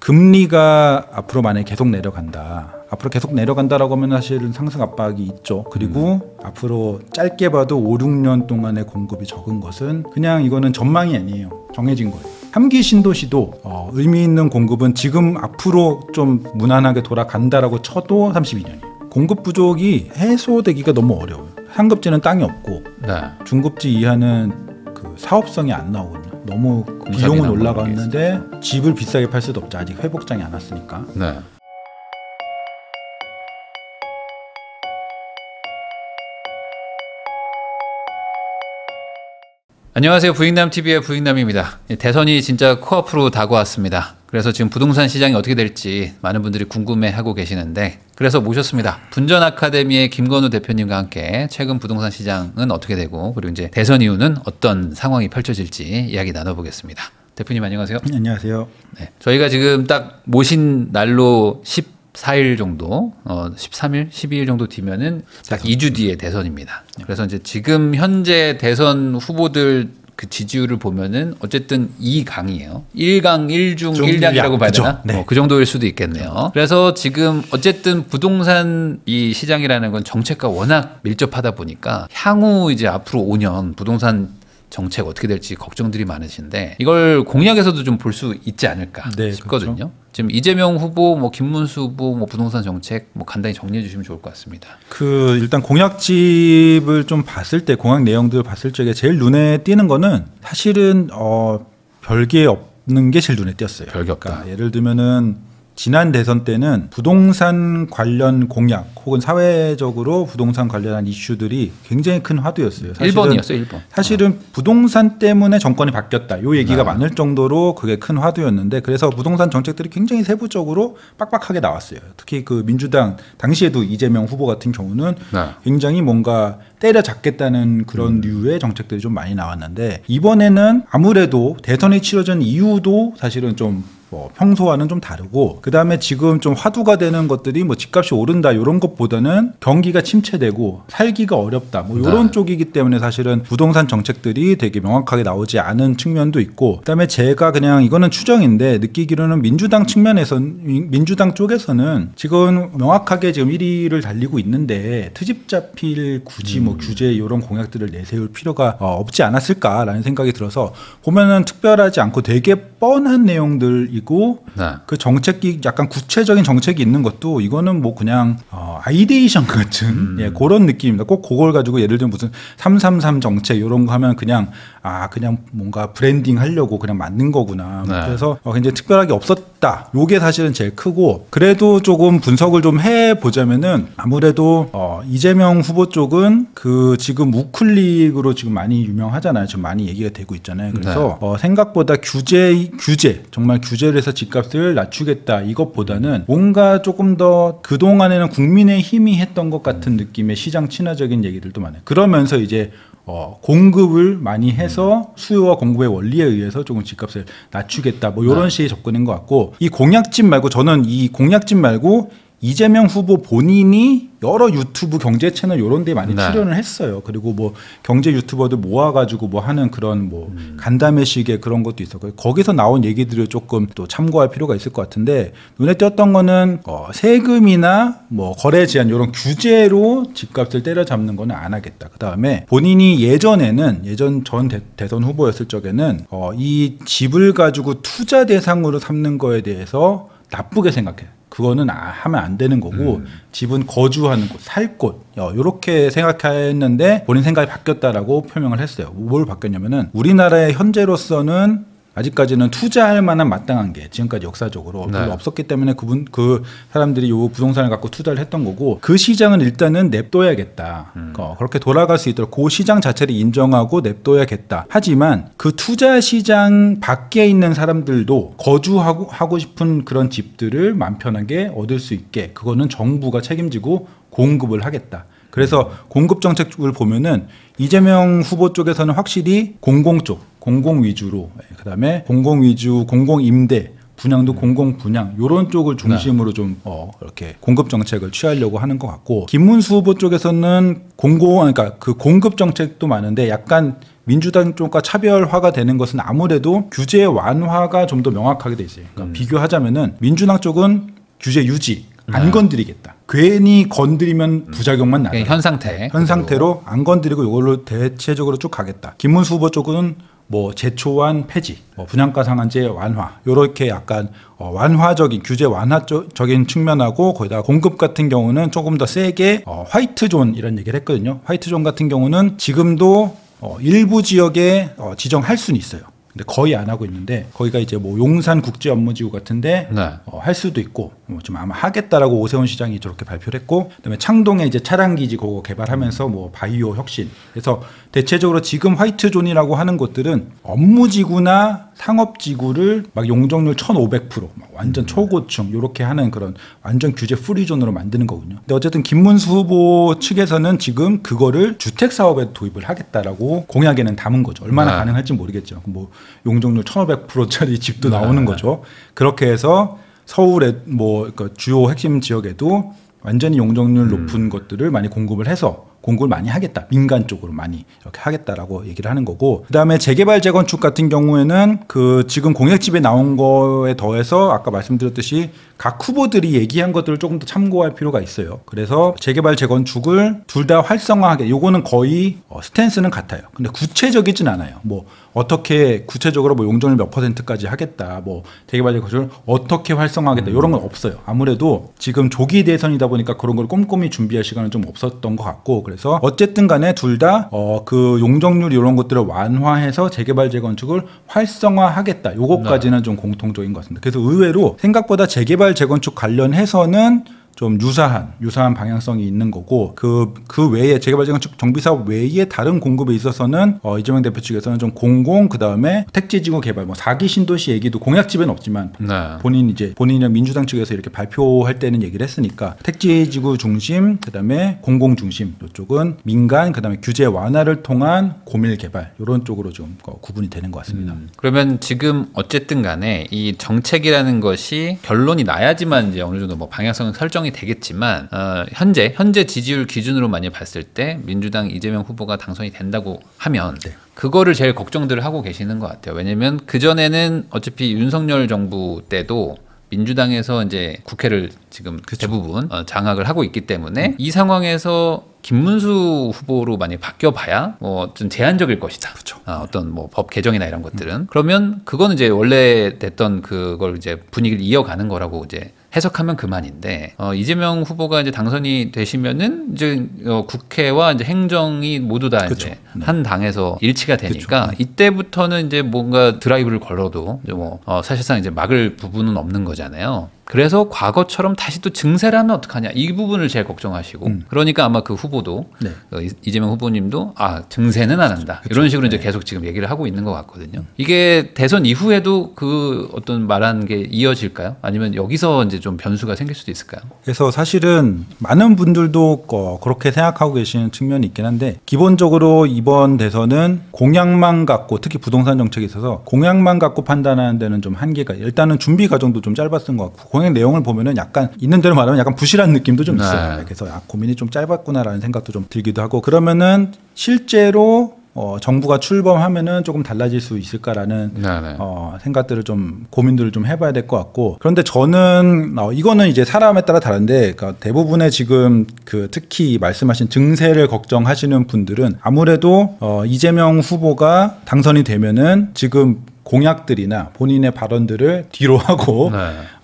금리가 앞으로 만약에 계속 내려간다. 앞으로 계속 내려간다라고 하면 사실은 상승 압박이 있죠. 그리고 앞으로 짧게 봐도 5, 6년 동안의 공급이 적은 것은 그냥 이거는 전망이 아니에요. 정해진 거예요. 3기 신도시도 의미 있는 공급은 지금 앞으로 좀 무난하게 돌아간다라고 쳐도 32년이에요. 공급 부족이 해소되기가 너무 어려워요. 상급지는 땅이 없고 중급지 이하는 그 사업성이 안 나오거든요. 너무 비용은 올라갔는데 집을 비싸게 팔 수도 없죠. 아직 회복장이 안 왔으니까. 네. 안녕하세요. 부익남TV의 부익남입니다. 대선이 진짜 코앞으로 다가왔습니다. 그래서 지금 부동산 시장이 어떻게 될지 많은 분들이 궁금해하고 계시는데 그래서 모셨습니다. 분전아카데미의 김건우 대표님과 함께 최근 부동산 시장은 어떻게 되고 그리고 이제 대선 이후는 어떤 상황이 펼쳐질지 이야기 나눠보겠습니다. 대표님 안녕하세요. 안녕하세요. 네, 저희가 지금 딱 모신 날로 14일 정도, 13일, 12일 정도 뒤면은 딱 2주 뒤에 대선입니다. 그래서 이제 지금 현재 대선 후보들 그 지지율을 보면은 어쨌든 2강이에요. 1강 1중 1약이라고 봐야 되나? 네. 그 정도일 수도 있겠네요. 그래서 지금 어쨌든 부동산 이 시장이라는 건 정책과 워낙 밀접하다 보니까 향후 이제 앞으로 5년 부동산 정책 어떻게 될지 걱정들이 많으신데 이걸 공약에서도 좀 볼 수 있지 않을까 싶거든요. 그렇죠. 지금 이재명 후보, 뭐 김문수 후보, 뭐 부동산 정책 뭐 간단히 정리해 주시면 좋을 것 같습니다. 그 일단 공약집을 좀 봤을 때 공약 내용들을 봤을 적에 제일 눈에 띄는 거는 사실은 별게 없는 게 제일 눈에 띄었어요. 별게 없다. 그러니까 예를 들면은 지난 대선 때는 부동산 관련 공약 혹은 사회적으로 부동산 관련한 이슈들이 굉장히 큰 화두였어요. 1번이었어요. 1번. 사실은 부동산 때문에 정권이 바뀌었다. 요 얘기가 많을 정도로 그게 큰 화두였는데 그래서 부동산 정책들이 굉장히 세부적으로 빡빡하게 나왔어요. 특히 그 민주당 당시에도 이재명 후보 같은 경우는 굉장히 뭔가 때려잡겠다는 그런 류의 정책들이 좀 많이 나왔는데 이번에는 아무래도 대선이 치러진 이유도 사실은 좀 평소와는 좀 다르고 그다음에 지금 좀 화두가 되는 것들이 뭐 집값이 오른다 이런 것보다는 경기가 침체되고 살기가 어렵다 뭐 이런 쪽이기 때문에 사실은 부동산 정책들이 되게 명확하게 나오지 않은 측면도 있고 그다음에 제가 그냥 이거는 추정인데 느끼기로는 민주당 쪽에서는 지금 명확하게 지금 1위를 달리고 있는데 트집 잡힐 굳이 뭐 규제 이런 공약들을 내세울 필요가 없지 않았을까라는 생각이 들어서 보면은 특별하지 않고 되게 뻔한 내용들 그 정책이 약간 구체적인 정책이 있는 것도 이거는 뭐 그냥 아이데이션 같은 그런 느낌입니다. 꼭 그걸 가지고 예를 들면 무슨 333 정책 이런 거 하면 그냥 뭔가 브랜딩 하려고 그냥 만든 거구나. 그래서 굉장히 특별하게 없었다. 요게 사실은 제일 크고 그래도 조금 분석을 좀 해보자면은 아무래도 이재명 후보 쪽은 그 지금 우클릭으로 지금 많이 유명하잖아요. 지금 많이 얘기가 되고 있잖아요. 그래서 생각보다 규제 정말 규제를 해서 집값을 낮추겠다 이것보다는 뭔가 조금 더 그동안에는 국민의힘이 했던 것 같은 느낌의 시장 친화적인 얘기들도 많아요. 그러면서 이제 공급을 많이 해서 수요와 공급의 원리에 의해서 조금 집값을 낮추겠다 뭐 이런 식의 접근인 것 같고 이 공약집 말고 저는 이 공약집 말고 이재명 후보 본인이 여러 유튜브 경제 채널 이런 데 많이 출연을 했어요. 그리고 뭐 경제 유튜버들 모아가지고 뭐 하는 그런 뭐 간담회식의 그런 것도 있었고 거기서 나온 얘기들을 조금 또 참고할 필요가 있을 것 같은데 눈에 띄었던 거는 세금이나 뭐 거래 제한 이런 규제로 집값을 때려잡는 거는 안 하겠다. 그 다음에 본인이 예전 전 대선 후보였을 적에는 이 집을 가지고 투자 대상으로 삼는 거에 대해서 나쁘게 생각해요. 그거는 하면 안 되는 거고 집은 거주하는 곳, 살 곳 이렇게 생각했는데 본인 생각이 바뀌었다라고 표명을 했어요. 뭘 바뀌었냐면은 우리나라의 현재로서는 아직까지는 투자할 만한 마땅한 게 지금까지 역사적으로 별로 없었기 때문에 그 사람들이 요 부동산을 갖고 투자를 했던 거고 그 시장은 일단은 냅둬야겠다. 그렇게 돌아갈 수 있도록 그 시장 자체를 인정하고 냅둬야겠다. 하지만 그 투자 시장 밖에 있는 사람들도 거주하고 싶은 그런 집들을 마음 편하게 얻을 수 있게 그거는 정부가 책임지고 공급을 하겠다. 그래서 공급 정책을 보면은 이재명 후보 쪽에서는 확실히 공공 위주로 그다음에 공공 위주 공공 임대 분양도 공공 분양 이런 쪽을 중심으로 좀 이렇게 공급 정책을 취하려고 하는 것 같고 김문수 후보 쪽에서는 그러니까 그 공급 정책도 많은데 약간 민주당 쪽과 차별화가 되는 것은 아무래도 규제 완화가 좀 더 명확하게 돼 있어요. 그러니까 비교하자면은 민주당 쪽은 규제 유지, 안 건드리겠다. 괜히 건드리면 부작용만 나다. 현 상태. 현 상태로 안 건드리고 이걸로 대체적으로 쭉 가겠다. 김문수 후보 쪽은 뭐 제초안 폐지, 뭐 분양가 상한제 완화, 요렇게 약간 완화적인 규제 완화적인 측면하고 거기다 공급 같은 경우는 조금 더 세게 화이트존 이런 얘기를 했거든요. 화이트존 같은 경우는 지금도 일부 지역에 지정할 수는 있어요. 근데 거의 안 하고 있는데 거기가 이제 뭐 용산 국제업무지구 같은데 네. 할 수도 있고 좀 아마 하겠다라고 오세훈 시장이 저렇게 발표를 했고, 그다음에 창동에 이제 차량기지 그거 개발하면서 뭐 바이오 혁신. 그래서 대체적으로 지금 화이트존이라고 하는 곳들은 업무지구나 상업지구를 막 용적률 1,500%, 막 완전 초고층 이렇게 하는 그런 완전 규제 프리존으로 만드는 거군요. 근데 어쨌든 김문수 후보 측에서는 지금 그거를 주택 사업에 도입을 하겠다라고 공약에는 담은 거죠. 얼마나 가능할지 모르겠죠. 뭐 용적률 1,500%짜리 집도 나오는 거죠. 그렇게 해서 서울의 뭐 그러니까 주요 핵심 지역에도 완전히 용적률 높은 것들을 많이 공급을 해서 공급을 많이 하겠다. 민간 쪽으로 많이 이렇게 하겠다라고 얘기를 하는 거고, 그다음에 재개발 재건축 같은 경우에는 그 지금 공약집에 나온 거에 더해서 아까 말씀드렸듯이 각 후보들이 얘기한 것들을 조금 더 참고할 필요가 있어요. 그래서 재개발 재건축을 둘 다 활성화하게, 요거는 거의 스탠스는 같아요. 근데 구체적이진 않아요. 뭐 어떻게 구체적으로 뭐 용적률 몇 %까지 하겠다, 뭐 재개발 재건축을 어떻게 활성화하겠다, 이런 건 없어요. 아무래도 지금 조기 대선이다 보니까 그런 걸 꼼꼼히 준비할 시간은 좀 없었던 것 같고, 그래서 어쨌든 간에 둘 다 그 용적률 이런 것들을 완화해서 재개발 재건축을 활성화하겠다, 요거까지는 좀 공통적인 것 같습니다. 그래서 의외로 생각보다 재개발 재건축 관련해서는 좀 유사한 방향성이 있는 거고, 그 외에 재개발 재건축 정비사업 외에 다른 공급에 있어서는 이재명 대표 측에서는 좀 그다음에 택지지구 개발, 뭐 4기 신도시 얘기도 공약집에는 없지만 본인이 민주당 측에서 이렇게 발표할 때는 얘기를 했으니까 택지지구 중심, 그다음에 공공 중심, 이쪽은 민간, 그다음에 규제 완화를 통한 고밀 개발, 이런 쪽으로 좀 구분이 되는 것 같습니다. 그러면 지금 어쨌든 간에 이 정책이라는 것이 결론이 나야지만 이제 어느 정도 뭐 방향성은 설정이 되겠지만 현재 지지율 기준으로 만약 봤을 때 민주당 이재명 후보가 당선이 된다고 하면 그거를 제일 걱정들을 하고 계시는 것 같아요. 왜냐하면 그 전에는 어차피 윤석열 정부 때도 민주당에서 이제 국회를 지금 대부분 장악을 하고 있기 때문에 이 상황에서 김문수 후보로 많이 바뀌어봐야 뭐 좀 제한적일 것이다. 그렇죠. 어떤 뭐 법 개정이나 이런 것들은 그러면 그거는 이제 원래 됐던 그걸 이제 분위기를 이어가는 거라고 이제 해석하면 그만인데 이재명 후보가 이제 당선이 되시면은 이제 국회와 이제 행정이 모두 다 그렇죠. 이제 한 당에서 일치가 되니까 그렇죠. 이때부터는 이제 뭔가 드라이브를 걸어도 이제 뭐 사실상 이제 막을 부분은 없는 거잖아요. 그래서 과거처럼 다시 또 증세를 하면 어떡하냐, 이 부분을 제일 걱정하시고 그러니까 아마 그 후보도 이재명 후보님도 증세는 안 한다, 그렇죠. 이런 식으로 이제 계속 지금 얘기를 하고 있는 것 같거든요. 이게 대선 이후에도 그 어떤 말한 게 이어질까요? 아니면 여기서 이제 좀 변수가 생길 수도 있을까요? 그래서 사실은 많은 분들도 그렇게 생각하고 계시는 측면이 있긴 한데, 기본적으로 이번 대선은 공약만 갖고, 특히 부동산 정책에 있어서 공약만 갖고 판단하는 데는 좀 한계가, 일단은 준비 과정도 좀 짧았던 것 같고, 공약 내용을 보면은 약간 있는 대로 말하면 약간 부실한 느낌도 좀 있어요. 그래서 고민이 좀 짧았구나라는 생각도 좀 들기도 하고, 그러면은 실제로 정부가 출범하면은 조금 달라질 수 있을까라는 생각들을 좀 고민들을 좀 해봐야 될 것 같고, 그런데 저는 이거는 이제 사람에 따라 다른데, 그러니까 대부분의 지금 특히 말씀하신 증세를 걱정하시는 분들은 아무래도 이재명 후보가 당선이 되면은 지금 공약들이나 본인의 발언들을 뒤로 하고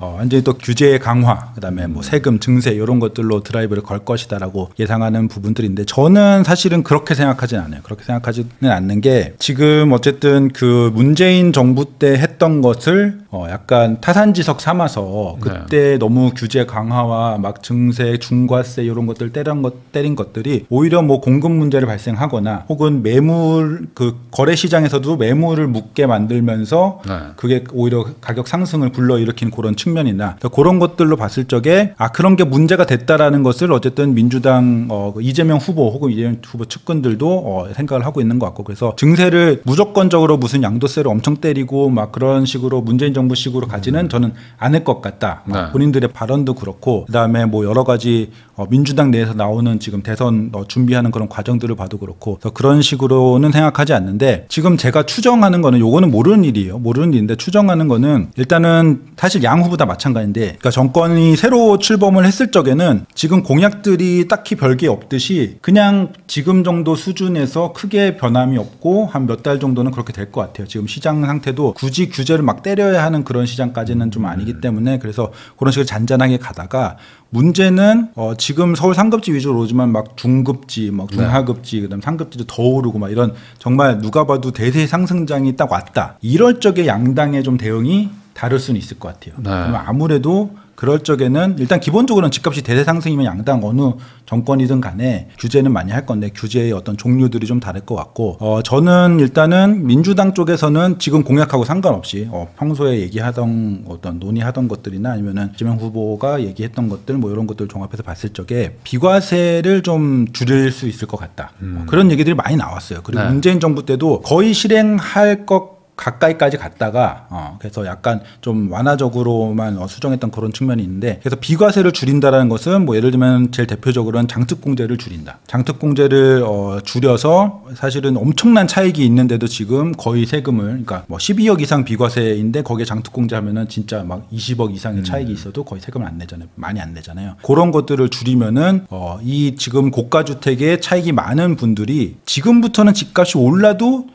완전히 또 규제 강화, 그다음에 뭐 세금 증세 이런 것들로 드라이브를 걸 것이다라고 예상하는 부분들인데, 저는 사실은 그렇게 생각하지는 않아요. 그렇게 생각하지는 않는 게, 지금 어쨌든 그 문재인 정부 때 했던 것을 약간 타산지석 삼아서 그때 너무 규제 강화와 막 증세, 중과세 이런 것들 때린 것들이 오히려 뭐 공급 문제를 발생하거나 혹은 매물 거래 시장에서도 매물을 묻게 만들면 벌면서 그게 오히려 가격 상승을 불러일으킨 그런 측면이나 그런 것들로 봤을 적에 그런 게 문제가 됐다라는 것을 어쨌든 민주당 이재명 후보 혹은 이재명 후보 측근들도 생각을 하고 있는 것 같고 그래서 증세를 무조건적으로 무슨 양도세를 엄청 때리고 막 그런 식으로 문재인 정부식으로 가지는 저는 않을 것 같다. 본인들의 발언도 그렇고 그다음에 뭐 여러 가지 민주당 내에서 나오는 지금 대선 준비하는 그런 과정들을 봐도 그렇고 그런 식으로는 생각하지 않는데 지금 제가 추정하는 거는 요거는 모르는 일이에요. 모르는 일인데 추정하는 거는 일단은 사실 양 후보 다 마찬가지인데 그러니까 정권이 새로 출범을 했을 적에는 지금 공약들이 딱히 별게 없듯이 그냥 지금 정도 수준에서 크게 변함이 없고 한 몇 달 정도는 그렇게 될 것 같아요. 지금 시장 상태도 굳이 규제를 막 때려야 하는 그런 시장까지는 좀 아니기 때문에 그래서 그런 식으로 잔잔하게 가다가 문제는 지금 서울 상급지 위주로 오지만 막 중급지, 막 중하급지, 그다음 상급지도 더 오르고 막 이런 정말 누가 봐도 대세 상승장이 딱 왔다. 이럴 적에 양당의 좀 대응이 다를 수는 있을 것 같아요. 그러면 아무래도 그럴 적에는 일단 기본적으로는 집값이 대세 상승이면 양당 어느 정권이든 간에 규제는 많이 할 건데 규제의 어떤 종류들이 좀 다를 것 같고 저는 일단은 민주당 쪽에서는 지금 공약하고 상관없이 평소에 얘기하던 어떤 논의하던 것들이나 아니면은 이재명 후보가 얘기했던 것들 뭐 이런 것들 종합해서 봤을 적에 비과세를 좀 줄일 수 있을 것 같다. 그런 얘기들이 많이 나왔어요. 그리고 문재인 정부 때도 거의 실행할 것 가까이까지 갔다가 그래서 약간 좀 완화적으로만 수정했던 그런 측면이 있는데 그래서 비과세를 줄인다라는 것은 뭐 예를 들면 제일 대표적으로는 장특공제를 줄인다. 장특공제를 줄여서 사실은 엄청난 차익이 있는데도 지금 거의 세금을 그러니까 뭐 12억 이상 비과세인데 거기에 장특공제 하면은 진짜 막 20억 이상의 차익이 있어도 거의 세금을 안 내잖아요. 많이 안 내잖아요. 그런 것들을 줄이면은 이 지금 고가주택에 차익이 많은 분들이 지금부터는 집값이 올라도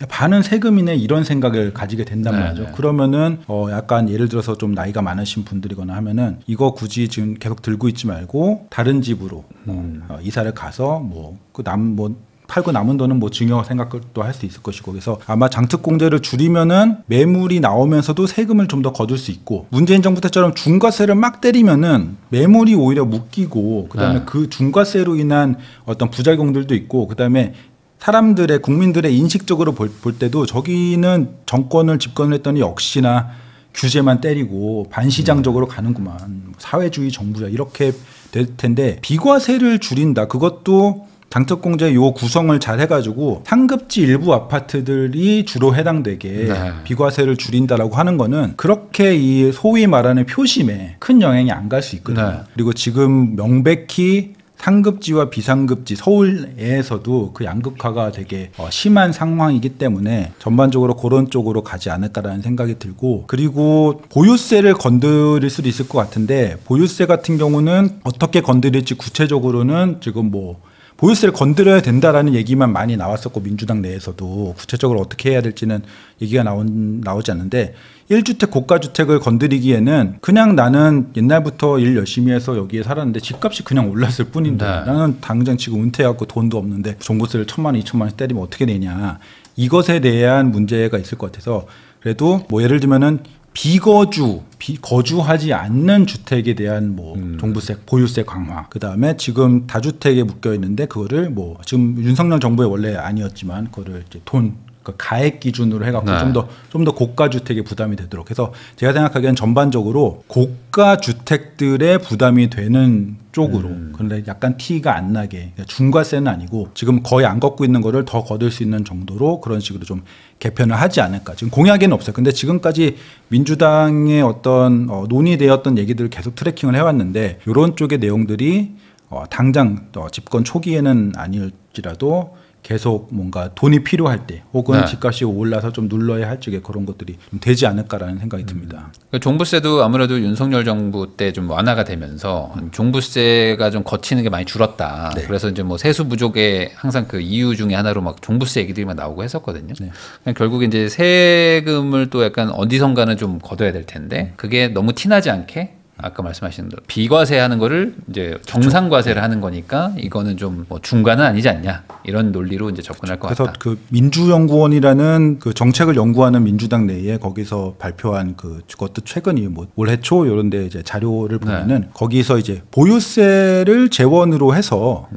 반은 세금이네 이런 생각을 가지게 된단 말이죠. 그러면은 약간 예를 들어서 좀 나이가 많으신 분들이거나 하면은 이거 굳이 지금 계속 들고 있지 말고 다른 집으로 이사를 가서 팔고 남은 돈은 뭐 증여 생각도 할 수 있을 것이고 그래서 아마 장특공제를 줄이면은 매물이 나오면서도 세금을 좀 더 거둘 수 있고 문재인 정부 때처럼 중과세를 막 때리면은 매물이 오히려 묶이고 그다음에 그 중과세로 인한 어떤 부작용들도 있고 그다음에 사람들의 국민들의 인식적으로 볼 때도 저기는 정권을 집권을 했더니 역시나 규제만 때리고 반시장적으로 가는구만 사회주의 정부야 이렇게 될 텐데 비과세를 줄인다 그것도 장특공제 요 구성을 잘 해가지고 상급지 일부 아파트들이 주로 해당되게 비과세를 줄인다라고 하는 거는 그렇게 이 소위 말하는 표심에 큰 영향이 안 갈 수 있거든요. 그리고 지금 명백히 상급지와 비상급지 서울에서도 그 양극화가 되게 심한 상황이기 때문에 전반적으로 그런 쪽으로 가지 않을까라는 생각이 들고 그리고 보유세를 건드릴 수도 있을 것 같은데 보유세 같은 경우는 어떻게 건드릴지 구체적으로는 지금 뭐 보유세를 건드려야 된다라는 얘기만 많이 나왔었고 민주당 내에서도 구체적으로 어떻게 해야 될지는 얘기가 나오지 않는데 1주택 고가주택을 건드리기에는 그냥 나는 옛날부터 일 열심히 해서 여기에 살았는데 집값이 그냥 올랐을 뿐인데 나는 당장 지금 은퇴해갖고 돈도 없는데 종부세를 1,000만 원, 2,000만 원 때리면 어떻게 되냐 이것에 대한 문제가 있을 것 같아서 그래도 뭐 예를 들면은 거주하지 않는 주택에 대한 뭐 종부세, 보유세 강화. 그다음에 지금 다주택에 묶여 있는데 그거를 뭐 지금 윤석열 정부의 원래 아니었지만 그거를 이제 가액 기준으로 해갖고 좀 더 고가 주택에 부담이 되도록 해서 제가 생각하기엔 전반적으로 고가 주택들의 부담이 되는 쪽으로 그런데 약간 티가 안 나게 중과세는 아니고 지금 거의 안 걷고 있는 거를 더 거둘 수 있는 정도로 그런 식으로 좀 개편을 하지 않을까. 지금 공약에는 없어요. 근데 지금까지 민주당의 어떤 논의되었던 얘기들을 계속 트래킹을 해왔는데 이런 쪽의 내용들이 당장 집권 초기에는 아닐지라도 계속 뭔가 돈이 필요할 때 혹은 집값이 올라서 좀 눌러야 할 적에 그런 것들이 좀 되지 않을까라는 생각이 듭니다. 종부세도 아무래도 윤석열 정부 때 좀 완화가 되면서 종부세가 좀 거치는 게 많이 줄었다. 그래서 이제 뭐 세수 부족의 항상 그 이유 중에 하나로 막 종부세 얘기들이 막 나오고 했었거든요. 결국에 이제 세금을 또 약간 어디선가는 좀 걷어야 될 텐데 그게 너무 티나지 않게 아까 말씀하신 대로 비과세하는 거를 이제 정상과세를 하는 거니까 이거는 좀 뭐 중과는 아니지 않냐 이런 논리로 이제 접근할 것 같다. 그래서 그 민주연구원이라는 그 정책을 연구하는 민주당 내에 거기서 발표한 그것도 최근이 뭐 올해 초 이런데 이제 자료를 보면은 거기서 이제 보유세를 재원으로 해서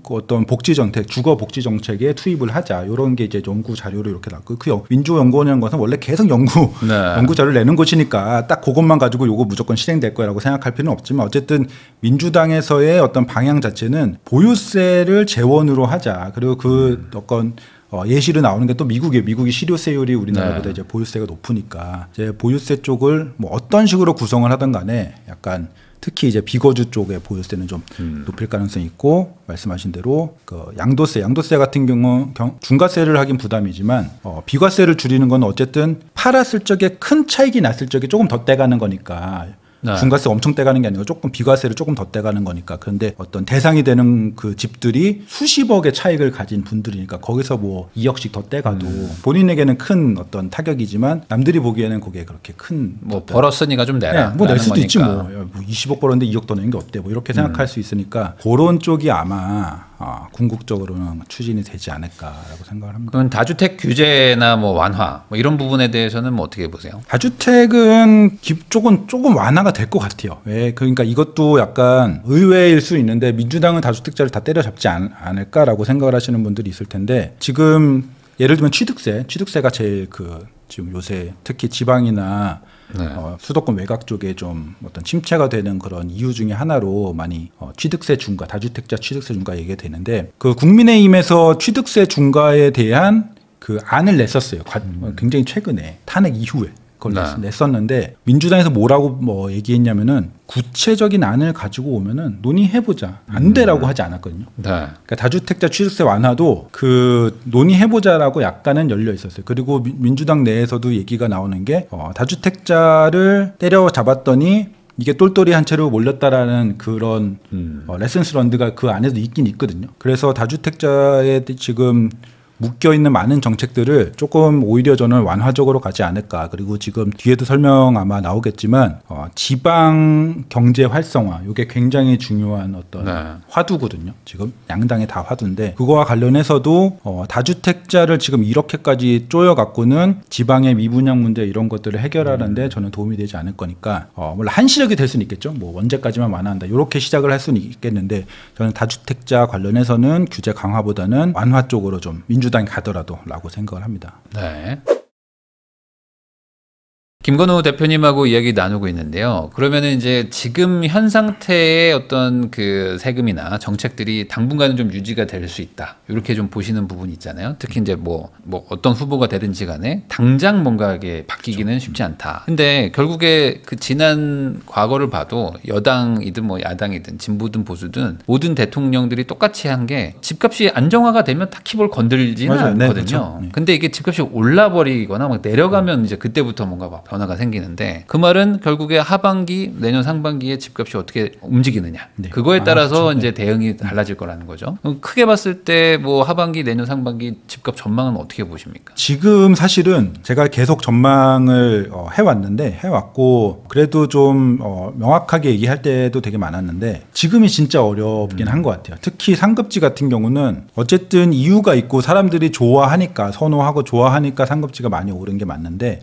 어떤 복지 정책, 주거 복지 정책에 투입을 하자. 이런 게 이제 연구 자료로 이렇게 나왔고 민주연구원이라는 것은 원래 계속 연구 자료를 내는 곳이니까 딱 그것만 가지고 요거 무조건 실행될 거라고 생각할 필요는 없지만 어쨌든 민주당에서의 어떤 방향 자체는 보유세를 재원으로 하자. 그리고 어떤 예시로 나오는 게 또 미국이 실효세율이 우리나라보다 이제 보유세가 높으니까 이제 보유세 쪽을 뭐 어떤 식으로 구성을 하든 간에 약간 특히 이제 비거주 쪽의 보유세는 좀 높일 가능성이 있고 말씀하신 대로 양도세 같은 경우 중과세를 하긴 부담이지만 비과세를 줄이는 건 어쨌든 팔았을 적에 큰 차익이 났을 적에 조금 더 떼가는 거니까 중과세 엄청 떼가는 게 아니고 조금 비과세를 조금 더 떼가는 거니까. 그런데 어떤 대상이 되는 그 집들이 수십억의 차익을 가진 분들이니까 거기서 뭐 2억씩 더 떼가도 본인에게는 큰 어떤 타격이지만 남들이 보기에는 그게 그렇게 큰 뭐 벌었으니까 좀 내라. 뭐 낼 수도 거니까. 있지 뭐 20억 벌었는데 2억 더 내는 게 어때? 뭐 이렇게 생각할 수 있으니까 그런 쪽이 아마 궁극적으로는 추진이 되지 않을까라고 생각을 합니다. 그럼 다주택 규제나 뭐 완화 뭐 이런 부분에 대해서는 뭐 어떻게 보세요? 다주택은 조금 완화가 될 것 같아요. 왜? 그러니까 이것도 약간 의외일 수 있는데 민주당은 다주택자를 다 때려잡지 않을까라고 생각을 하시는 분들이 있을 텐데 지금 예를 들면 취득세가 제일 지금 요새 특히 지방이나 수도권 외곽 쪽에 좀 어떤 침체가 되는 그런 이유 중에 하나로 많이 취득세 중과, 다주택자 취득세 중과 얘기가 되는데 국민의힘에서 취득세 중과에 대한 안을 냈었어요. 굉장히 최근에 탄핵 이후에 그걸 냈었는데 민주당에서 뭐라고 얘기했냐면은 구체적인 안을 가지고 오면은 논의해보자. 안 돼라고 하지 않았거든요. 그러니까 다주택자 취득세 완화도 논의해보자라고 약간은 열려 있었어요. 그리고 민주당 내에서도 얘기가 나오는 게 다주택자를 때려잡았더니 이게 똘똘이한 채로 몰렸다라는 그런 레슨스 런드가 그 안에도 있긴 있거든요. 그래서 다주택자의 지금 묶여있는 많은 정책들을 조금 오히려 저는 완화적으로 가지 않을까. 그리고 지금 뒤에도 설명 아마 나오겠지만 지방 경제 활성화 이게 굉장히 중요한 어떤 화두거든요. 지금 양당이 다 화두인데 그거와 관련해서도 다주택자를 지금 이렇게까지 쪼여갖고는 지방의 미분양 문제 이런 것들을 해결하는데 저는 도움이 되지 않을 거니까 물론 한시적이 될 수는 있겠죠. 뭐 언제까지만 완화한다 이렇게 시작을 할 수는 있겠는데 저는 다주택자 관련해서는 규제 강화보다는 완화 쪽으로 좀 민주당이 가더라도라고 생각을 합니다. 네. 김건우 대표님하고 이야기 나누고 있는데요. 그러면은 이제 지금 현 상태의 어떤 그 세금이나 정책들이 당분간은 좀 유지가 될 수 있다. 이렇게 좀 보시는 부분이 있잖아요. 특히 이제 뭐 어떤 후보가 되든지 간에 당장 뭔가 이게 바뀌기는 쉽지 않다. 근데 결국에 그 지난 과거를 봐도 여당이든 뭐 야당이든 진보든 보수든 모든 대통령들이 똑같이 한 게 집값이 안정화가 되면 딱히 뭘 건들지는 않거든요. 네, 그렇죠. 근데 이게 집값이 올라버리거나 막 내려가면 이제 그때부터 뭔가 막 변화가 생기는데 그 말은 결국에 하반기 내년 상반기에 집값이 어떻게 움직이느냐 그거에 따라서 그렇죠. 이제 대응이 달라질 거라는 거죠. 크게 봤을 때 뭐 하반기 내년 상반기 집값 전망은 어떻게 보십니까? 지금 사실은 제가 계속 전망을 해왔고 그래도 좀 명확하게 얘기할 때도 되게 많았는데 지금이 진짜 어렵긴 한 것 같아요. 특히 상급지 같은 경우는 어쨌든 이유가 있고 사람들이 선호하고 좋아하니까 상급지가 많이 오른 게 맞는데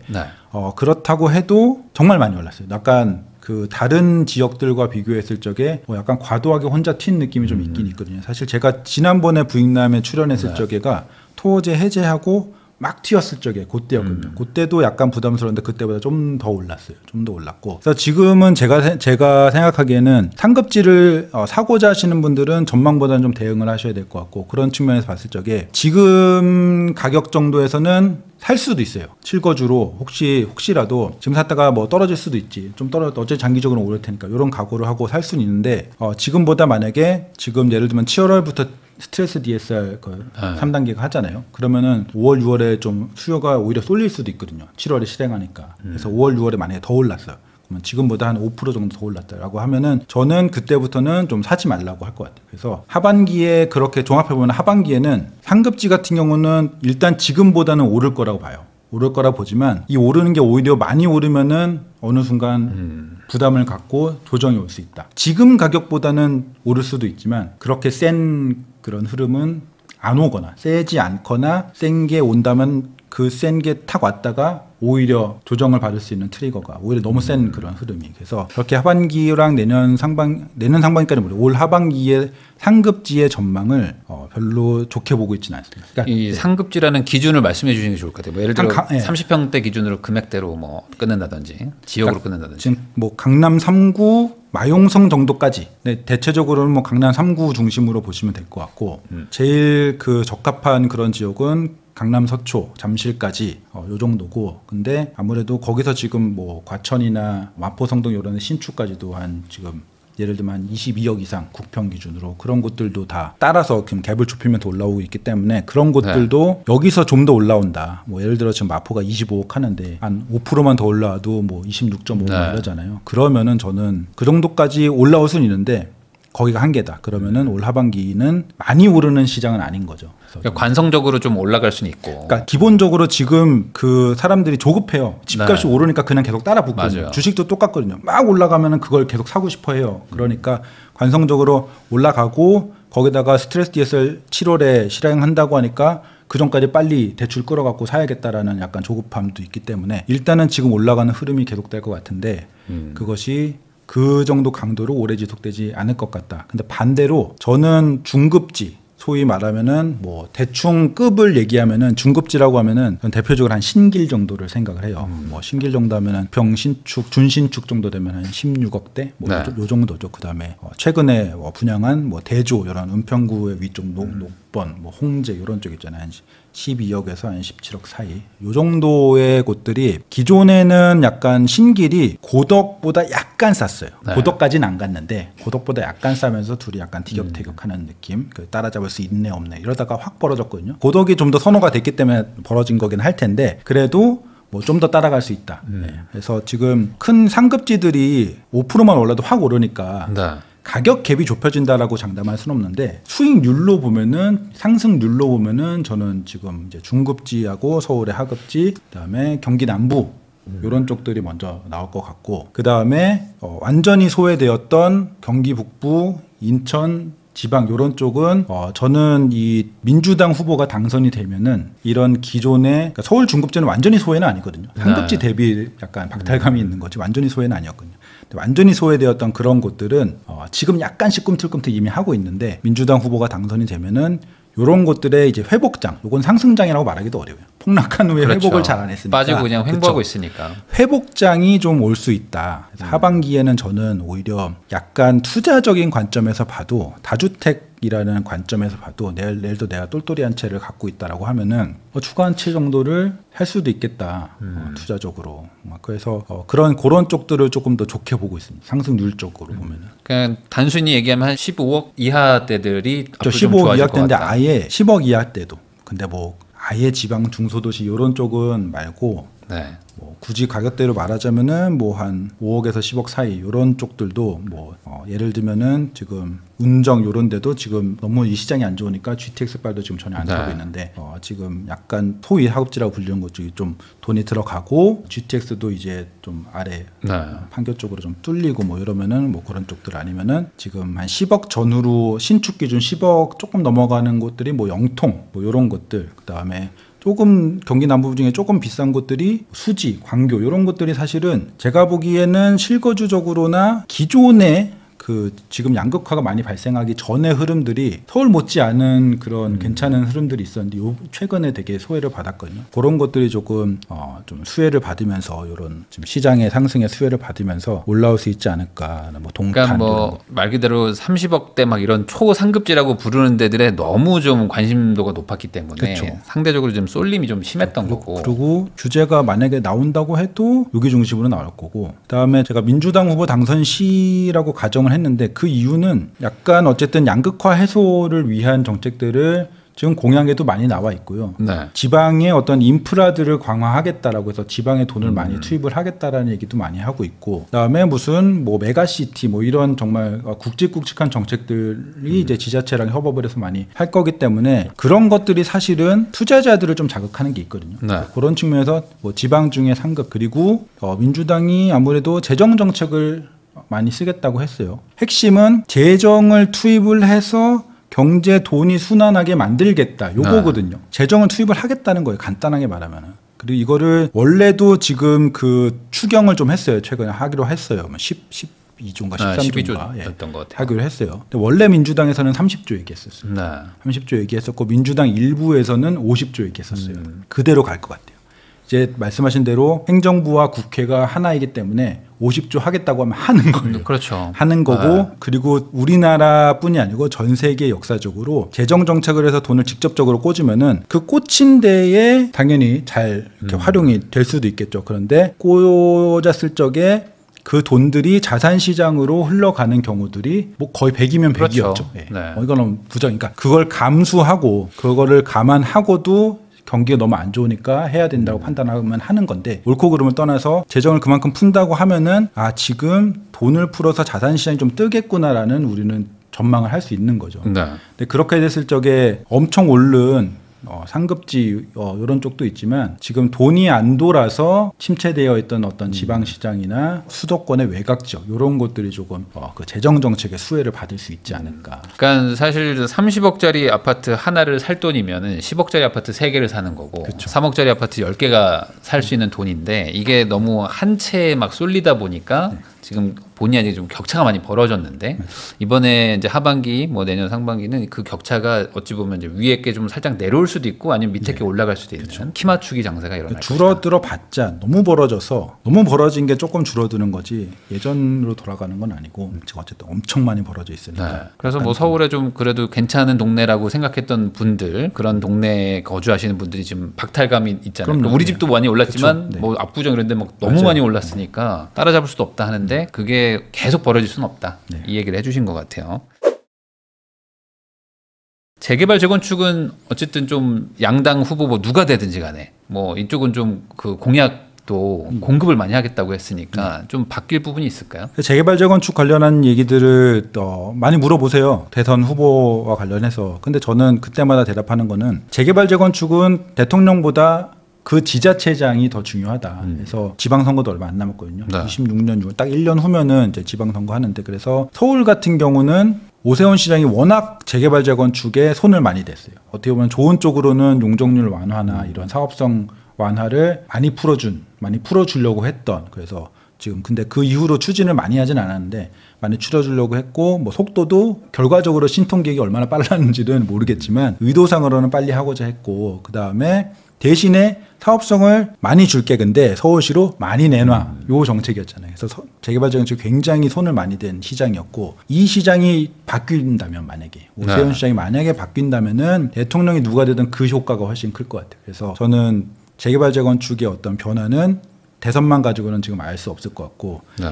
그렇다고 해도 정말 많이 올랐어요. 약간 다른 지역들과 비교했을 적에 약간 과도하게 혼자 튄 느낌이 좀 있긴 있거든요. 사실 제가 지난번에 부익남에 출연했을 적에가 토호제 해제하고 막 튀었을 적에 그때였거든요. 그때도 약간 부담스러운데 그때보다 좀 더 올랐어요. 좀 더 올랐고. 그래서 지금은 제가 생각하기에는 상급지를 사고자 하시는 분들은 전망보다는 좀 대응을 하셔야 될 것 같고 그런 측면에서 봤을 적에 지금 가격 정도에서는 살 수도 있어요. 실거주로 혹시라도 지금 샀다가 뭐 떨어질 수도 있지. 좀 어째 장기적으로 오를 테니까 이런 각오를 하고 살 수는 있는데 지금보다 만약에 지금 예를 들면 7월부터 스트레스 DSR 3단계가 하잖아요. 그러면은 5월, 6월에 좀 수요가 오히려 쏠릴 수도 있거든요. 7월에 실행하니까. 그래서 5월, 6월에 만약에 더 올랐어요. 그러면 지금보다 한 5% 정도 더 올랐다라고 하면은 저는 그때부터는 좀 사지 말라고 할 것 같아요. 그래서 하반기에 그렇게 종합해보면 하반기에는 상급지 같은 경우는 일단 지금보다는 오를 거라고 봐요. 오를 거라 보지만 이 오르는 게 오히려 많이 오르면은 어느 순간 부담을 갖고 조정이 올 수 있다. 지금 가격보다는 오를 수도 있지만 그렇게 센 그런 흐름은 안 오거나 세지 않거나 센 게 온다면 그 센 게 탁 왔다가 오히려 조정을 받을 수 있는 트리거가 오히려 너무 센 그런 흐름이. 그래서 그렇게 하반기랑 내년 상반기까지 올 하반기에 상급지의 전망을 별로 좋게 보고 있지는 않습니다. 그러니까 이 상급지라는 기준을 말씀해 주시는 게 좋을 것 같아요. 뭐 예를 들어 예. 30평대 기준으로 금액대로 뭐 끊는다든지 지역으로 끊는다든지. 지금 뭐 강남 3구 마용성 정도까지. 네, 대체적으로는 뭐 강남 3구 중심으로 보시면 될 것 같고 제일 그 적합한 그런 지역은 강남 서초, 잠실까지 요 정도고. 근데 아무래도 거기서 지금 뭐 과천이나 마포성동 이런 신축까지도 한 지금 예를 들면 한 22억 이상 국평 기준으로 그런 곳들도 다 따라서 지금 갭을 좁히면서 올라오고 있기 때문에 그런 곳들도 여기서 좀 더 올라온다. 뭐 예를 들어 지금 마포가 25억 하는데 한 5%만 더 올라와도 뭐 26.5억 이러잖아요. 그러면은 저는 그 정도까지 올라올 수는 있는데 거기가 한계다. 그러면은 올 하반기는 많이 오르는 시장은 아닌 거죠. 그러니까 관성적으로 좀 올라갈 수는 있고. 그러니까 기본적으로 지금 그 사람들이 조급해요. 집값이 네. 오르니까 그냥 계속 따라 붙거든요. 맞아요. 주식도 똑같거든요. 막 올라가면은 그걸 계속 사고 싶어 해요. 그러니까 관성적으로 올라가고 거기다가 스트레스 DSR 7월에 실행한다고 하니까 그 전까지 빨리 대출 끌어갖고 사야겠다라는 약간 조급함도 있기 때문에 일단은 지금 올라가는 흐름이 계속될 것 같은데 그것이 그 정도 강도로 오래 지속되지 않을 것 같다. 근데 반대로 저는 중급지, 소위 말하면은 뭐 대충 급을 얘기하면은 중급지라고 하면은 대표적으로 한 신길 정도를 생각을 해요. 뭐 신길 정도 하면은 병신축, 준신축 정도 되면 한 16억대 뭐 네. 요 정도죠. 그다음에 최근에 분양한 뭐 대조 이런 은평구의 위쪽 녹번, 뭐 홍제 이런 쪽 있잖아요. 한 12억에서 한 17억 사이. 요 정도의 곳들이 기존에는 약간 신길이 고덕보다 약간 쌌어요. 네. 고덕까지는 안 갔는데 고덕보다 약간 싸면서 둘이 약간 티격태격하는 느낌. 그 따라잡을 수 있네 없네 이러다가 확 벌어졌거든요. 고덕이 좀 더 선호가 됐기 때문에 벌어진 거긴 할 텐데 그래도 뭐 좀 더 따라갈 수 있다. 네. 그래서 지금 큰 상급지들이 5%만 올라도 확 오르니까 네. 가격 갭이 좁혀진다라고 장담할 수는 없는데 수익률로 보면은 상승률로 보면은 저는 지금 이제 중급지하고 서울의 하급지 그다음에 경기 남부 이런 쪽들이 먼저 나올 것 같고 그다음에 완전히 소외되었던 경기 북부, 인천 지방 이런 쪽은 저는 이 민주당 후보가 당선이 되면은 이런 기존의 그러니까 서울 중급지는 완전히 소외는 아니거든요. 상급지 대비 약간 박탈감이 있는 거지 완전히 소외는 아니었거든요. 완전히 소외되었던 그런 곳들은 지금 약간씩 꿈틀꿈틀 이미 하고 있는데 민주당 후보가 당선이 되면은 이런 곳들의 이제 회복장, 이건 상승장이라고 말하기도 어려워요. 폭락한 후에 그렇죠. 회복을 잘 안 했으니까 빠지고 그냥 횡보하고 그렇죠. 있으니까. 회복장이 좀 올 수 있다. 하반기에는 저는 오히려 약간 투자적인 관점에서 봐도 다주택이라는 관점에서 봐도 예를 들어 내가 똘똘이 한 채를 갖고 있다라고 하면은 추가 한 채 정도를 할 수도 있겠다. 투자적으로. 그래서 그런 쪽들을 조금 더 좋게 보고 있습니다. 상승률 쪽으로 보면은. 그냥 단순히 얘기하면 한 15억 이하대들이 앞으로 좀 15억 좋아질 것 이하대인데 같다. 아예 10억 이하대도. 근데 뭐 아예 지방 중소도시 이런 쪽은 말고 네. 뭐 굳이 가격대로 말하자면은 뭐 한 5억에서 10억 사이 이런 쪽들도 뭐 예를 들면은 지금 운정 이런 데도 지금 너무 이 시장이 안 좋으니까 GTX 발도 지금 전혀 안 네. 타고 있는데 지금 약간 소위 하급지라고 불리는 것 중에 좀 돈이 들어가고 GTX도 이제 좀 아래 네. 판교 쪽으로 좀 뚫리고 뭐 이러면은 뭐 그런 쪽들 아니면은 지금 한 10억 전후로 신축 기준 10억 조금 넘어가는 곳들이 뭐 영통 뭐 이런 것들 그다음에 조금 경기 남부 중에 조금 비싼 곳들이 수지, 광교 이런 것들이 사실은 제가 보기에는 실거주적으로나 기존에 그 지금 양극화가 많이 발생하기 전의 흐름들이 서울 못지않은 그런 괜찮은 흐름들이 있었는데 최근에 되게 소외를 받았거든요. 그런 것들이 조금 좀 수혜를 받으면서 이런 지금 시장의 상승의 수혜를 받으면서 올라올 수 있지 않을까. 뭐 동탄 그러니까 뭐 말 그대로 30억대 막 이런 초상급지라고 부르는 데들에 너무 좀 관심도가 높았기 때문에 그쵸. 상대적으로 좀 쏠림이 좀 심했던 거고. 그리고 규제가 만약에 나온다고 해도 여기 중심으로 나올 거고 그다음에 제가 민주당 후보 당선 시라고 가정을 했는데 그 이유는 약간 어쨌든 양극화 해소를 위한 정책들을 지금 공약에도 많이 나와 있고요. 네. 지방의 어떤 인프라들을 강화하겠다라고 해서 지방에 돈을 많이 투입을 하겠다라는 얘기도 많이 하고 있고 그다음에 무슨 뭐 메가시티 뭐 이런 정말 굵직굵직한 정책들이 이제 지자체랑 협업을 해서 많이 할 거기 때문에 그런 것들이 사실은 투자자들을 좀 자극하는 게 있거든요. 네. 그런 측면에서 뭐 지방 중에 상급 그리고 민주당이 아무래도 재정 정책을 많이 쓰겠다고 했어요. 핵심은 재정을 투입을 해서 경제 돈이 순환하게 만들겠다 요거거든요. 재정을 투입을 하겠다는 거예요. 간단하게 말하면은. 그리고 이거를 원래도 지금 그 추경을 좀 했어요. 최근에 하기로 했어요. 12조인가 13조인가 였던 것 같아요. 하기로 했어요. 근데 원래 민주당에서는 30조 얘기했었어요. 네. 30조 얘기했었고 민주당 일부에서는 50조 얘기했었어요. 그대로 갈 것 같아요. 이제 말씀하신 대로 행정부와 국회가 하나이기 때문에 50조 하겠다고 하면 하는 거예요. 그렇죠. 하는 거고 그리고 우리나라뿐이 아니고 전 세계 역사적으로 재정 정책을 해서 돈을 직접적으로 꽂으면은 그 꽂힌 데에 당연히 잘 이렇게 활용이 될 수도 있겠죠. 그런데 꽂았을 적에 그 돈들이 자산 시장으로 흘러가는 경우들이 뭐 거의 100이면 100이었죠. 그렇죠. 예. 네. 이거는 부정이니까 그걸 감수하고 그거를 감안하고도 경기가 너무 안 좋으니까 해야 된다고 판단하면 하는 건데 옳고 그름을 떠나서 재정을 그만큼 푼다고 하면은 아 지금 돈을 풀어서 자산 시장이 좀 뜨겠구나라는 우리는 전망을 할 수 있는 거죠. 네. 근데 그렇게 됐을 적에 엄청 오른 상급지 이런 쪽도 있지만 지금 돈이 안 돌아서 침체되어 있던 어떤 지방시장이나 수도권의 외곽 지역 이런 곳들이 조금 그 재정 정책의 수혜를 받을 수 있지 않을까. 그러니까 사실 30억짜리 아파트 하나를 살 돈이면은 10억짜리 아파트 3개를 사는 거고 그쵸. 3억짜리 아파트 10개가 살 수 있는 돈인데 이게 너무 한 채에 막 쏠리다 보니까 지금 본의 아니게 좀 격차가 많이 벌어졌는데 이번에 이제 하반기 뭐 내년 상반기는 그 격차가 어찌 보면 이제 위에 게 좀 살짝 내려올 수도 있고 아니면 밑에 게 올라갈 수도 있는 키 맞추기 장세가 일어날 줄어들어 봤자 너무 벌어진 게 조금 줄어드는 거지 예전으로 돌아가는 건 아니고 지금 어쨌든 엄청 많이 벌어져 있으니까. 네. 그래서 뭐 서울에 좀 그래도 괜찮은 동네라고 생각했던 분들 그런 동네에 거주하시는 분들이 지금 박탈감이 있잖아요. 그럼요. 우리 집도 많이 올랐지만 그쵸. 네. 뭐 압구정 이런 데막 너무 맞아요. 많이 올랐으니까 따라잡을 수도 없다 하는데 그게 계속 벌어질 수는 없다. 네. 이 얘기를 해주신 것 같아요. 재개발 재건축은 어쨌든 좀 양당 후보 뭐 누가 되든지 간에 뭐 이쪽은 좀 그 공약도 공급을 많이 하겠다고 했으니까 좀 바뀔 부분이 있을까요? 재개발 재건축 관련한 얘기들을 많이 물어보세요. 대선 후보와 관련해서. 근데 저는 그때마다 대답하는 거는 재개발 재건축은 대통령보다 그 지자체장이 더 중요하다. 그래서 지방선거도 얼마 안 남았거든요. 네. 26년 6월 딱 1년 후면은 이제 지방선거 하는데 그래서 서울 같은 경우는 오세훈 시장이 워낙 재개발 재건축에 손을 많이 댔어요. 어떻게 보면 좋은 쪽으로는 용적률 완화나 이런 사업성 완화를 많이 풀어주려고 했던 그래서 지금 근데 그 이후로 추진을 많이 하진 않았는데 많이 줄여주려고 했고 뭐 속도도 결과적으로 신통계획이 얼마나 빨랐는지는 모르겠지만 의도상으로는 빨리 하고자 했고 그 다음에 대신에 사업성을 많이 줄게 근데 서울시로 많이 내놔 요 정책이었잖아요. 그래서 재개발 정책이 굉장히 손을 많이 댄 시장이었고 이 시장이 바뀐다면 만약에 오세훈 시장이 만약에 바뀐다면은 대통령이 누가 되든 그 효과가 훨씬 클 것 같아요. 그래서 저는 재개발 재건축의 어떤 변화는 대선만 가지고는 지금 알 수 없을 것 같고 네.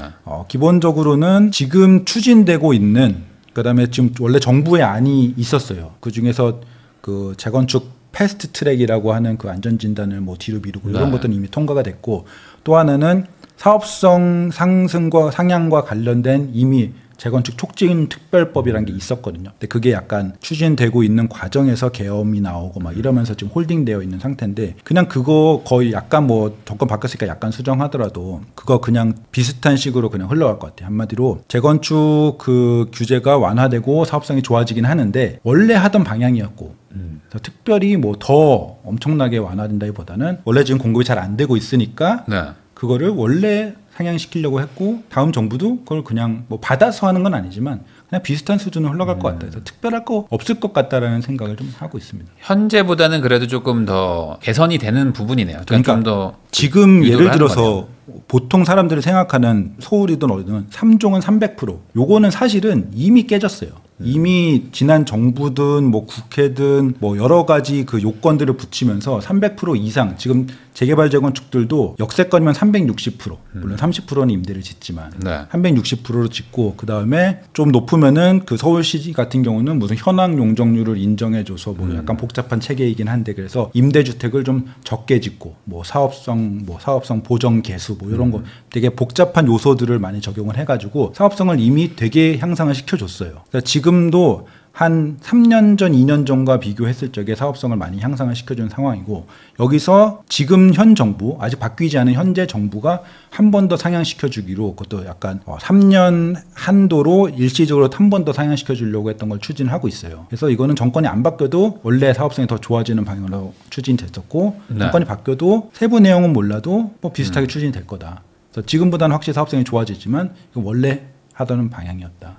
기본적으로는 지금 추진되고 있는 그다음에 지금 원래 정부의 안이 있었어요. 그 중에서 그 재건축 패스트 트랙이라고 하는 그 안전 진단을 뭐 뒤로 미루고 이런 것들은 이미 통과가 됐고 또 하나는 사업성 상승과 상향과 관련된 이미 재건축 촉진 특별법이라는 게 있었거든요. 근데 그게 약간 추진되고 있는 과정에서 계엄이 나오고 막 이러면서 지금 홀딩되어 있는 상태인데 그냥 그거 거의 약간 뭐 정권 바뀌었으니까 약간 수정하더라도 그거 그냥 비슷한 식으로 그냥 흘러갈 것 같아요. 한마디로 재건축 그 규제가 완화되고 사업성이 좋아지긴 하는데 원래 하던 방향이었고 그래서 특별히 뭐 더 엄청나게 완화된다기보다는 원래 지금 공급이 잘 안 되고 있으니까 네. 그거를 원래 상향시키려고 했고 다음 정부도 그걸 그냥 뭐 받아서 하는 건 아니지만 그냥 비슷한 수준으로 흘러갈 것 같다. 그래서 특별할 거 없을 것 같다라는 생각을 좀 하고 있습니다. 현재보다는 그래도 조금 더 개선이 되는 부분이네요. 그러니까 좀 더 지금 예를 하는 들어서 보통 사람들이 생각하는 서울이든 어디든 3종은 300%. 요거는 사실은 이미 깨졌어요. 이미 지난 정부든 뭐 국회든 뭐 여러 가지 그 요건들을 붙이면서 300% 이상 지금 재개발 재건축들도 역세권이면 360% 물론 30%는 임대를 짓지만 네. 360%로 짓고 그 다음에 좀 높으면은 그 서울시 같은 경우는 무슨 현황 용적률을 인정해줘서 뭐 약간 복잡한 체계이긴 한데 그래서 임대주택을 좀 적게 짓고 뭐 사업성 보정 개수 뭐 이런 거 되게 복잡한 요소들을 많이 적용을 해가지고 사업성을 이미 되게 향상을 시켜줬어요. 그러니까 지금도 한 3년 전, 2년 전과 비교했을 적에 사업성을 많이 향상을 시켜준 상황이고 여기서 지금 현 정부, 아직 바뀌지 않은 현재 정부가 한 번 더 상향시켜주기로 그것도 약간 3년 한도로 일시적으로 한 번 더 상향시켜주려고 했던 걸 추진하고 있어요. 그래서 이거는 정권이 안 바뀌어도 원래 사업성이 더 좋아지는 방향으로 추진됐었고 네. 정권이 바뀌어도 세부 내용은 몰라도 뭐 비슷하게 추진이 될 거다. 그래서 지금보다는 확실히 사업성이 좋아지지만 이건 원래 하던 방향이었다.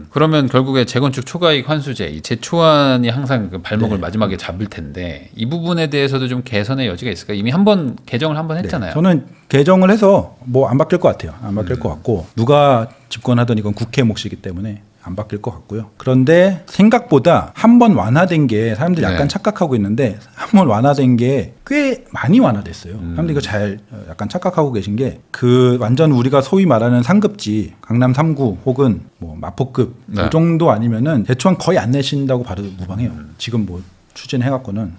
그러면 결국에 재건축 초과이익 환수제, 이 제초안이 항상 그 발목을 네. 마지막에 잡을 텐데 이 부분에 대해서도 좀 개선의 여지가 있을까? 이미 한번 개정을 한번 했잖아요. 저는 개정을 해서 뭐 안 바뀔 것 같아요. 안 바뀔 것 같고 누가 집권하든 이건 국회 몫이기 때문에 안 바뀔 것 같고요. 그런데 생각보다 한 번 완화된 게 사람들이 약간 네. 착각하고 있는데 한 번 완화된 게 꽤 많이 완화됐어요. 사람들이 이거 잘 약간 착각하고 계신 게 그 완전 우리가 소위 말하는 상급지 강남 3구 혹은 뭐 마포급 네. 그 정도 아니면은 대초안 거의 안 내신다고 봐도 무방해요. 지금 뭐 추진해갖고는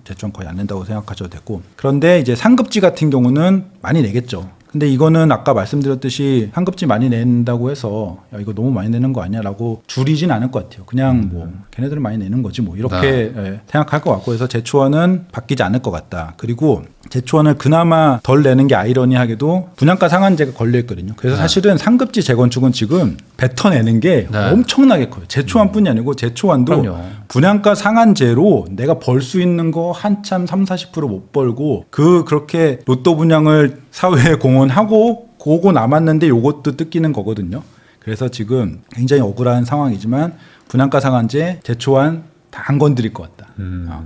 대충 거의 안 낸다고 생각하셔도 되고 그런데 이제 상급지 같은 경우는 많이 내겠죠. 근데 이거는 아까 말씀드렸듯이 상급지 많이 낸다고 해서 야 이거 너무 많이 내는 거 아니야라고 줄이진 않을 것 같아요. 그냥 뭐 걔네들은 많이 내는 거지 뭐 이렇게 예, 생각할 것 같고 그래서 제초안은 바뀌지 않을 것 같다. 그리고 제초안을 그나마 덜 내는 게 아이러니하게도 분양가 상한제가 걸려 있거든요. 그래서 사실은 상급지 재건축은 지금 뱉어내는 게 네. 엄청나게 커요. 제초안뿐이 아니고 제초안도 그럼요. 분양가 상한제로 내가 벌 수 있는 거 한참 30-40% 못 벌고 그렇게 로또 분양을 사회에 공헌하고 그거 남았는데 요것도 뜯기는 거거든요. 그래서 지금 굉장히 억울한 상황이지만 분양가 상한제 제초안 다 안 건드릴 것 같다.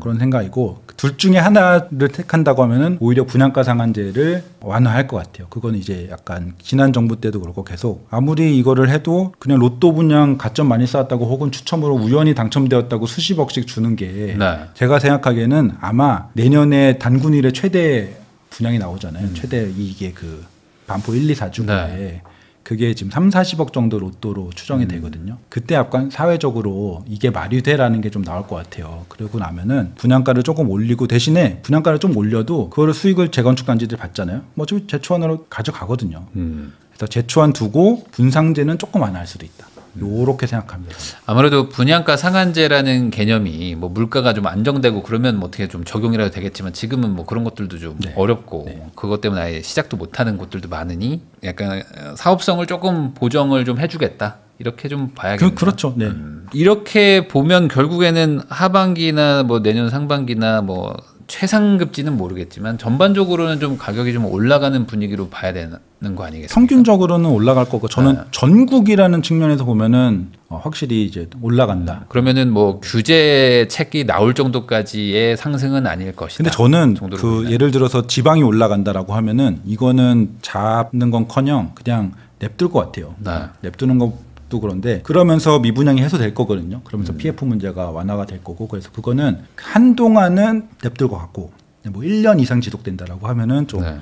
그런 생각이고 둘 중에 하나를 택한다고 하면은 오히려 분양가 상한제를 완화할 것 같아요. 그건 이제 약간 지난 정부 때도 그렇고 계속 아무리 이거를 해도 그냥 로또 분양 가점 많이 쌓았다고 혹은 추첨으로 우연히 당첨되었다고 수십억씩 주는 게 네. 제가 생각하기에는 아마 내년에 단군 일의 최대 분양이 나오잖아요. 최대 이게 그 반포 1, 2, 4주에 네. 그게 지금 3-40억 정도 로또로 추정이 되거든요. 그때 약간 사회적으로 이게 말이 돼라는 게 좀 나올 것 같아요. 그러고 나면은 분양가를 조금 올리고 대신에 분양가를 좀 올려도 그거를 수익을 재건축 단지들이 받잖아요. 뭐 좀 제초안으로 가져가거든요. 그래서 제초안 두고 분상제는 조금 안 할 수도 있다. 요렇게 생각합니다. 아무래도 분양가 상한제라는 개념이 뭐 물가가 좀 안정되고 그러면 뭐 어떻게 좀 적용이라도 되겠지만 지금은 뭐 그런 것들도 좀 네. 어렵고 그것 때문에 아예 시작도 못하는 곳들도 많으니 약간 사업성을 조금 보정을 좀 해주겠다 이렇게 좀 봐야겠네요. 그렇죠. 네. 이렇게 보면 결국에는 하반기나 뭐 내년 상반기나 뭐 최상급지는 모르겠지만 전반적으로는 좀 가격이 좀 올라가는 분위기로 봐야 되는 거 아니겠습니까? 평균적으로는 올라갈 거고 저는 네. 전국이라는 측면에서 보면은 확실히 이제 올라간다. 그러면은 뭐 규제 책이 나올 정도까지의 상승은 아닐 것이다. 근데 저는 정도로 그 보이나요? 예를 들어서 지방이 올라간다라고 하면은 이거는 잡는 건커녕 그냥 냅둘 것 같아요. 네. 냅두는 것도 그런데 그러면서 미분양이 해소될 거거든요. 그러면서 PF 문제가 완화가 될 거고 그래서 그거는 한동안은 냅둘 것 같고 뭐 1년 이상 지속된다라고 하면은 좀 네.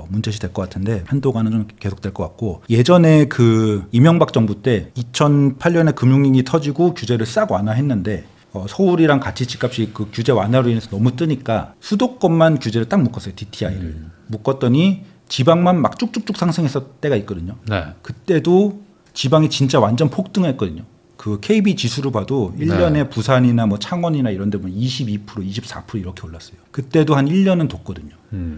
문제시 될 것 같은데 한동안은 좀 계속될 것 같고 예전에 그 이명박 정부 때 2008년에 금융위기 터지고 규제를 싹 완화했는데 서울이랑 같이 집값이 그 규제 완화로 인해서 너무 뜨니까 수도권만 규제를 딱 묶었어요. DTI를 묶었더니 지방만 막 쭉쭉쭉 상승했을 때가 있거든요. 네. 그때도 지방이 진짜 완전 폭등했거든요. 그 KB 지수로 봐도 1년에 부산이나 뭐 창원이나 이런 데 보면 22%, 24% 이렇게 올랐어요. 그때도 한 1년은 뒀거든요.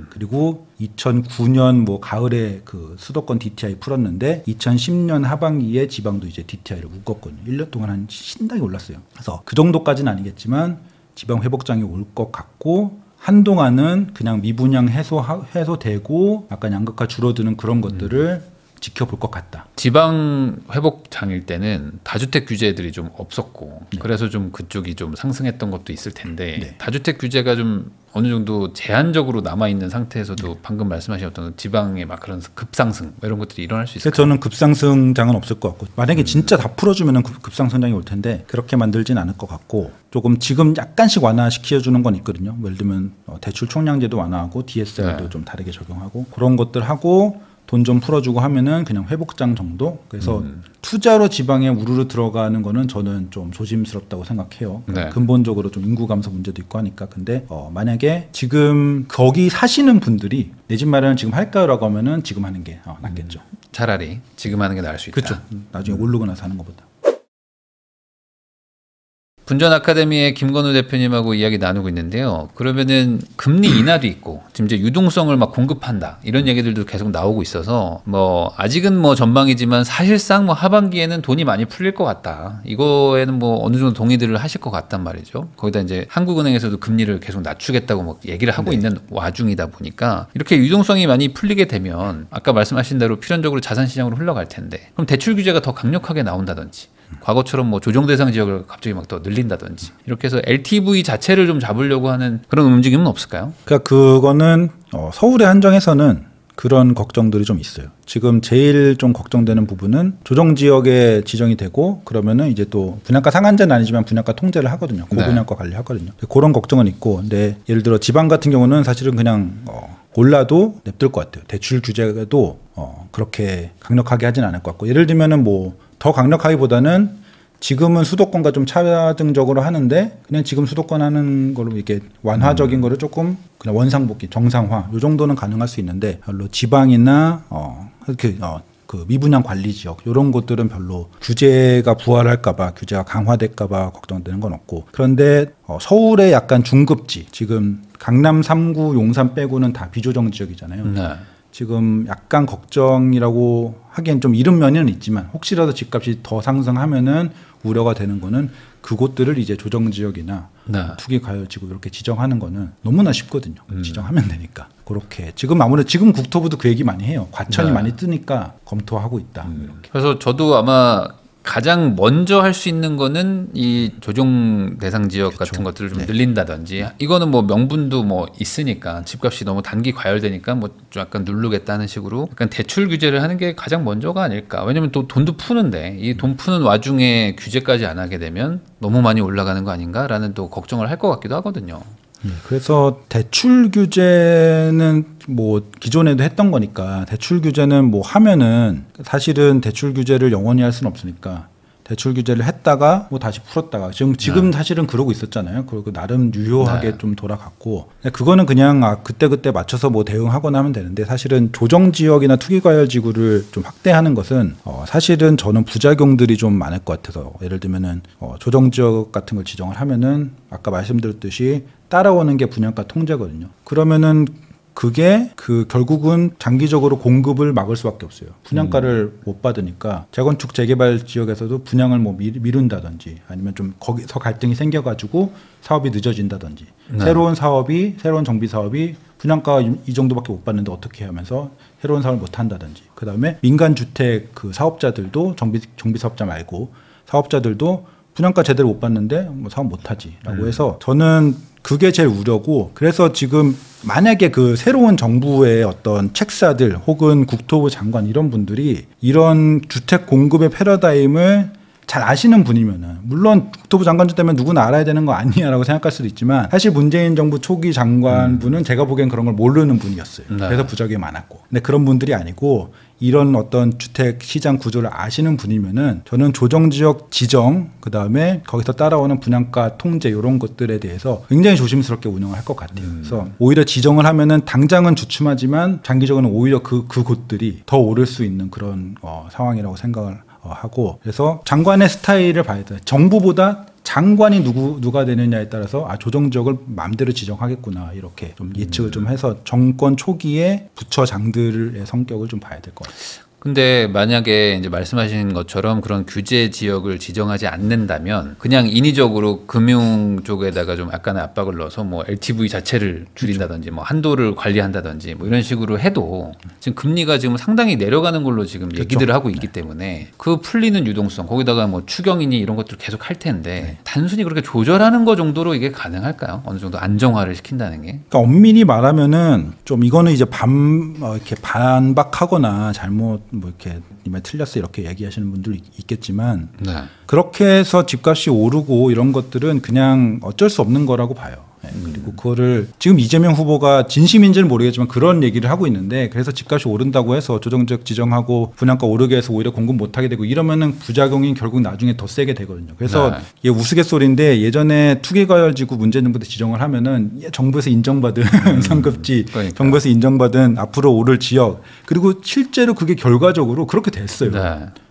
그리고 2009년 뭐 가을에 그 수도권 DTI 풀었는데 2010년 하반기에 지방도 이제 DTI를 묶었거든요. 1년 동안 한 신나게 올랐어요. 그래서 그 정도까지는 아니겠지만 지방 회복장이 올 것 같고 한동안은 그냥 미분양 해소되고 약간 양극화 줄어드는 그런 것들을 지켜볼 것 같다. 지방 회복장일 때는 다주택 규제들이 좀 없었고 네. 그래서 좀 그쪽이 좀 상승했던 것도 있을 텐데 네. 다주택 규제가 좀 어느 정도 제한적으로 남아 있는 상태에서도 방금 말씀하신 어떤 지방의 막 그런 급상승 이런 것들이 일어날 수 있을까요? 그래서 저는 급상승장은 없을 것 같고 만약에 진짜 다 풀어주면 급상승장이 올 텐데 그렇게 만들진 않을 것 같고 조금 지금 약간씩 완화시켜주는 건 있거든요. 예를 들면 대출 총량제도 완화하고 DSR도 네. 좀 다르게 적용하고 그런 것들 하고 돈 좀 풀어주고 하면은 그냥 회복장 정도. 그래서 투자로 지방에 우르르 들어가는 거는 저는 좀 조심스럽다고 생각해요. 네. 근본적으로 좀 인구 감소 문제도 있고 하니까. 근데 만약에 지금 거기 사시는 분들이 내 집 마련을 지금 할까요라고 하면은 지금 하는 게 낫겠죠. 차라리 지금 하는 게 나을 수 있다. 그렇죠. 나중에 오르고 나서 하는 것보다. 분전 아카데미의 김건우 대표님하고 이야기 나누고 있는데요. 그러면은 금리 인하도 있고 지금 이제 유동성을 막 공급한다 이런 얘기들도 계속 나오고 있어서 뭐 아직은 뭐 전망이지만 사실상 뭐 하반기에는 돈이 많이 풀릴 것 같다. 이거에는 뭐 어느 정도 동의들을 하실 것 같단 말이죠. 거기다 이제 한국은행에서도 금리를 계속 낮추겠다고 막 얘기를 하고 있는 와중이다 보니까 이렇게 유동성이 많이 풀리게 되면 아까 말씀하신 대로 필연적으로 자산시장으로 흘러갈 텐데 그럼 대출 규제가 더 강력하게 나온다든지 과거처럼 뭐 조정 대상 지역을 갑자기 막 더 늘린다든지 이렇게 해서 LTV 자체를 좀 잡으려고 하는 그런 움직임은 없을까요? 그러니까 그거는 서울에 한정해서는 그런 걱정들이 좀 있어요. 지금 제일 좀 걱정되는 부분은 조정 지역에 지정이 되고 그러면은 이제 또 분양가 상한제는 아니지만 분양가 통제를 하거든요. 고분양가 관리하거든요. 그런 걱정은 있고, 근데 예를 들어 지방 같은 경우는 사실은 그냥 올라도 냅둘 것 같아요. 대출 규제도 그렇게 강력하게 하진 않을 것 같고, 예를 들면은 뭐 더 강력하기보다는 지금은 수도권과 좀 차등적으로 하는데 그냥 지금 수도권 하는 걸로 이렇게 완화적인 거를 조금 그냥 원상복귀 정상화 요 정도는 가능할 수 있는데 별로 지방이나 그 미분양 관리 지역 이런 곳들은 별로 규제가 부활할까봐 규제가 강화될까봐 걱정되는 건 없고, 그런데 서울의 약간 중급지 지금 강남 3구 용산 빼고는 다 비조정 지역이잖아요. 네. 지금 약간 걱정이라고 하기엔 좀 이른 면은 있지만 혹시라도 집값이 더 상승하면은 우려가 되는 거는 그곳들을 이제 조정 지역이나 투기 과열 지구 이렇게 지정하는 거는 너무나 쉽거든요. 지정하면 되니까. 그렇게 지금 아무래도 지금 국토부도 그 얘기 많이 해요. 과천이 많이 뜨니까 검토하고 있다. 이렇게. 그래서 저도 아마 가장 먼저 할 수 있는 거는 이 조정 대상 지역 같은 것들을 좀 늘린다든지, 이거는 뭐 명분도 뭐 있으니까 집값이 너무 단기 과열되니까 뭐 좀 약간 누르겠다는 식으로 약간 대출 규제를 하는 게 가장 먼저가 아닐까. 왜냐면 또 돈도 푸는데 이 돈 푸는 와중에 규제까지 안 하게 되면 너무 많이 올라가는 거 아닌가라는 또 걱정을 할 것 같기도 하거든요. 그래서 대출 규제는 뭐 기존에도 했던 거니까 대출 규제는 뭐 하면은 사실은 대출 규제를 영원히 할 수는 없으니까 대출 규제를 했다가 뭐 다시 풀었다가 지금 사실은 그러고 있었잖아요. 그리고 나름 유효하게 좀 돌아갔고, 그거는 그냥 그때 맞춰서 뭐 대응하거나 하면 되는데, 사실은 조정 지역이나 투기 과열 지구를 좀 확대하는 것은 사실은 저는 부작용들이 좀 많을 것 같아서, 예를 들면은 조정 지역 같은 걸 지정을 하면은 아까 말씀드렸듯이 따라오는 게 분양가 통제거든요. 그러면은 그게 결국은 장기적으로 공급을 막을 수밖에 없어요. 분양가를 못 받으니까 재건축 재개발 지역에서도 분양을 뭐 미룬다든지 아니면 좀 거기서 갈등이 생겨가지고 사업이 늦어진다든지, 새로운 정비 사업이 분양가 이 정도밖에 못 받는데 어떻게 하면서 새로운 사업을 못 한다든지, 그 다음에 민간 주택 그 사업자들도 정비 사업자 말고 사업자들도 분양가 제대로 못 받는데 뭐 사업 못 하지라고 해서 저는 그게 제일 우려고, 그래서 지금 만약에 그 새로운 정부의 어떤 책사들 혹은 국토부 장관 이런 분들이 이런 주택 공급의 패러다임을 잘 아시는 분이면은, 물론 국토부 장관쯤 되면 누구나 알아야 되는 거 아니야라고 생각할 수도 있지만, 사실 문재인 정부 초기 장관분은 제가 보기엔 그런 걸 모르는 분이었어요. 그래서 부작용이 많았고, 근데 그런 분들이 아니고 이런 어떤 주택 시장 구조를 아시는 분이면은 저는 조정 지역 지정, 그 다음에 거기서 따라오는 분양가 통제 이런 것들에 대해서 굉장히 조심스럽게 운영을 할 것 같아요. 그래서 오히려 지정을 하면은 당장은 주춤하지만 장기적으로는 오히려 그 곳들이 더 오를 수 있는 그런 상황이라고 생각을 하고, 그래서 장관의 스타일을 봐야 돼요. 정부보다 장관이 누가 되느냐에 따라서 조정 지역을 마음대로 지정하겠구나 이렇게 좀 예측을 좀 해서 정권 초기에 부처장들의 성격을 좀 봐야 될 것 같아요. 근데 만약에 이제 말씀하신 것처럼 그런 규제 지역을 지정하지 않는다면 그냥 인위적으로 금융 쪽에다가 좀 약간의 압박을 넣어서 뭐 LTV 자체를 줄인다든지 뭐 한도를 관리한다든지 뭐 이런 식으로 해도 지금 금리가 지금 상당히 내려가는 걸로 지금 얘기들을 하고 있기 때문에 그 풀리는 유동성, 거기다가 뭐 추경이니 이런 것들 계속 할 텐데 단순히 그렇게 조절하는 거 정도로 이게 가능할까요? 어느 정도 안정화를 시킨다는 게. 그러니까 엄밀히 말하면은 좀 이거는 이제 이렇게 반박하거나 잘못 뭐 이렇게 이말 틀렸어 이렇게 얘기하시는 분들 있겠지만, 그렇게 해서 집값이 오르고 이런 것들은 그냥 어쩔 수 없는 거라고 봐요. 그리고 그거를 지금 이재명 후보가 진심인지는 모르겠지만 그런 얘기를 하고 있는데, 그래서 집값이 오른다고 해서 조정적 지정하고 분양가 오르게 해서 오히려 공급 못하게 되고 이러면은 부작용이 결국 나중에 더 세게 되거든요. 그래서 이게 우스갯소리인데, 예전에 투기과열지구 문재인 정부 때 지정을 하면은 정부에서 인정받은 상급지, 정부에서 인정받은 앞으로 오를 지역, 그리고 실제로 그게 결과적으로 그렇게 됐어요.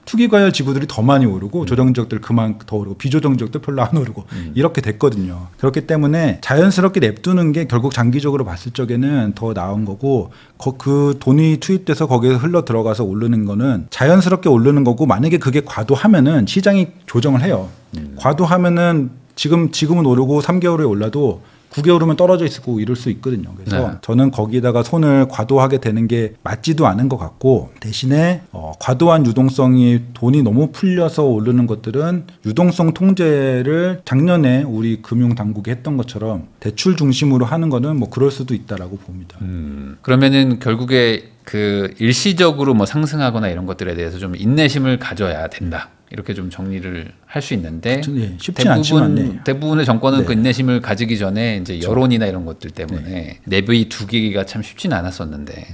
투기 과열 지구들이 더 많이 오르고 조정 지역들 그만 더 오르고 비조정 지역들 별로 안 오르고 이렇게 됐거든요. 그렇기 때문에 자연스럽게 냅두는 게 결국 장기적으로 봤을 적에는 더 나은 거고 그 돈이 투입돼서 거기에 흘러 들어가서 오르는 거는 자연스럽게 오르는 거고 만약에 그게 과도하면은 시장이 조정을 해요. 과도하면은 지금은 오르고 3개월에 올라도 9개월이면 떨어져 있고 이럴 수 있거든요. 그래서 네. 저는 거기다가 손을 과도하게 되는 게 맞지도 않은 것 같고 대신에 과도한 유동성이 돈이 너무 풀려서 오르는 것들은 유동성 통제를 작년에 우리 금융당국이 했던 것처럼 대출 중심으로 하는 거는 뭐 그럴 수도 있다라고 봅니다. 그러면은 결국에 그 일시적으로 뭐 상승하거나 이런 것들에 대해서 좀 인내심을 가져야 된다. 이렇게 좀 정리를 할 수 있는데 네, 쉽진 않지만 네. 대부분의 정권은 네. 그 인내심을 가지기 전에 이제 여론이나 이런 것들 때문에 내비 두기가 참 쉽지는 않았었는데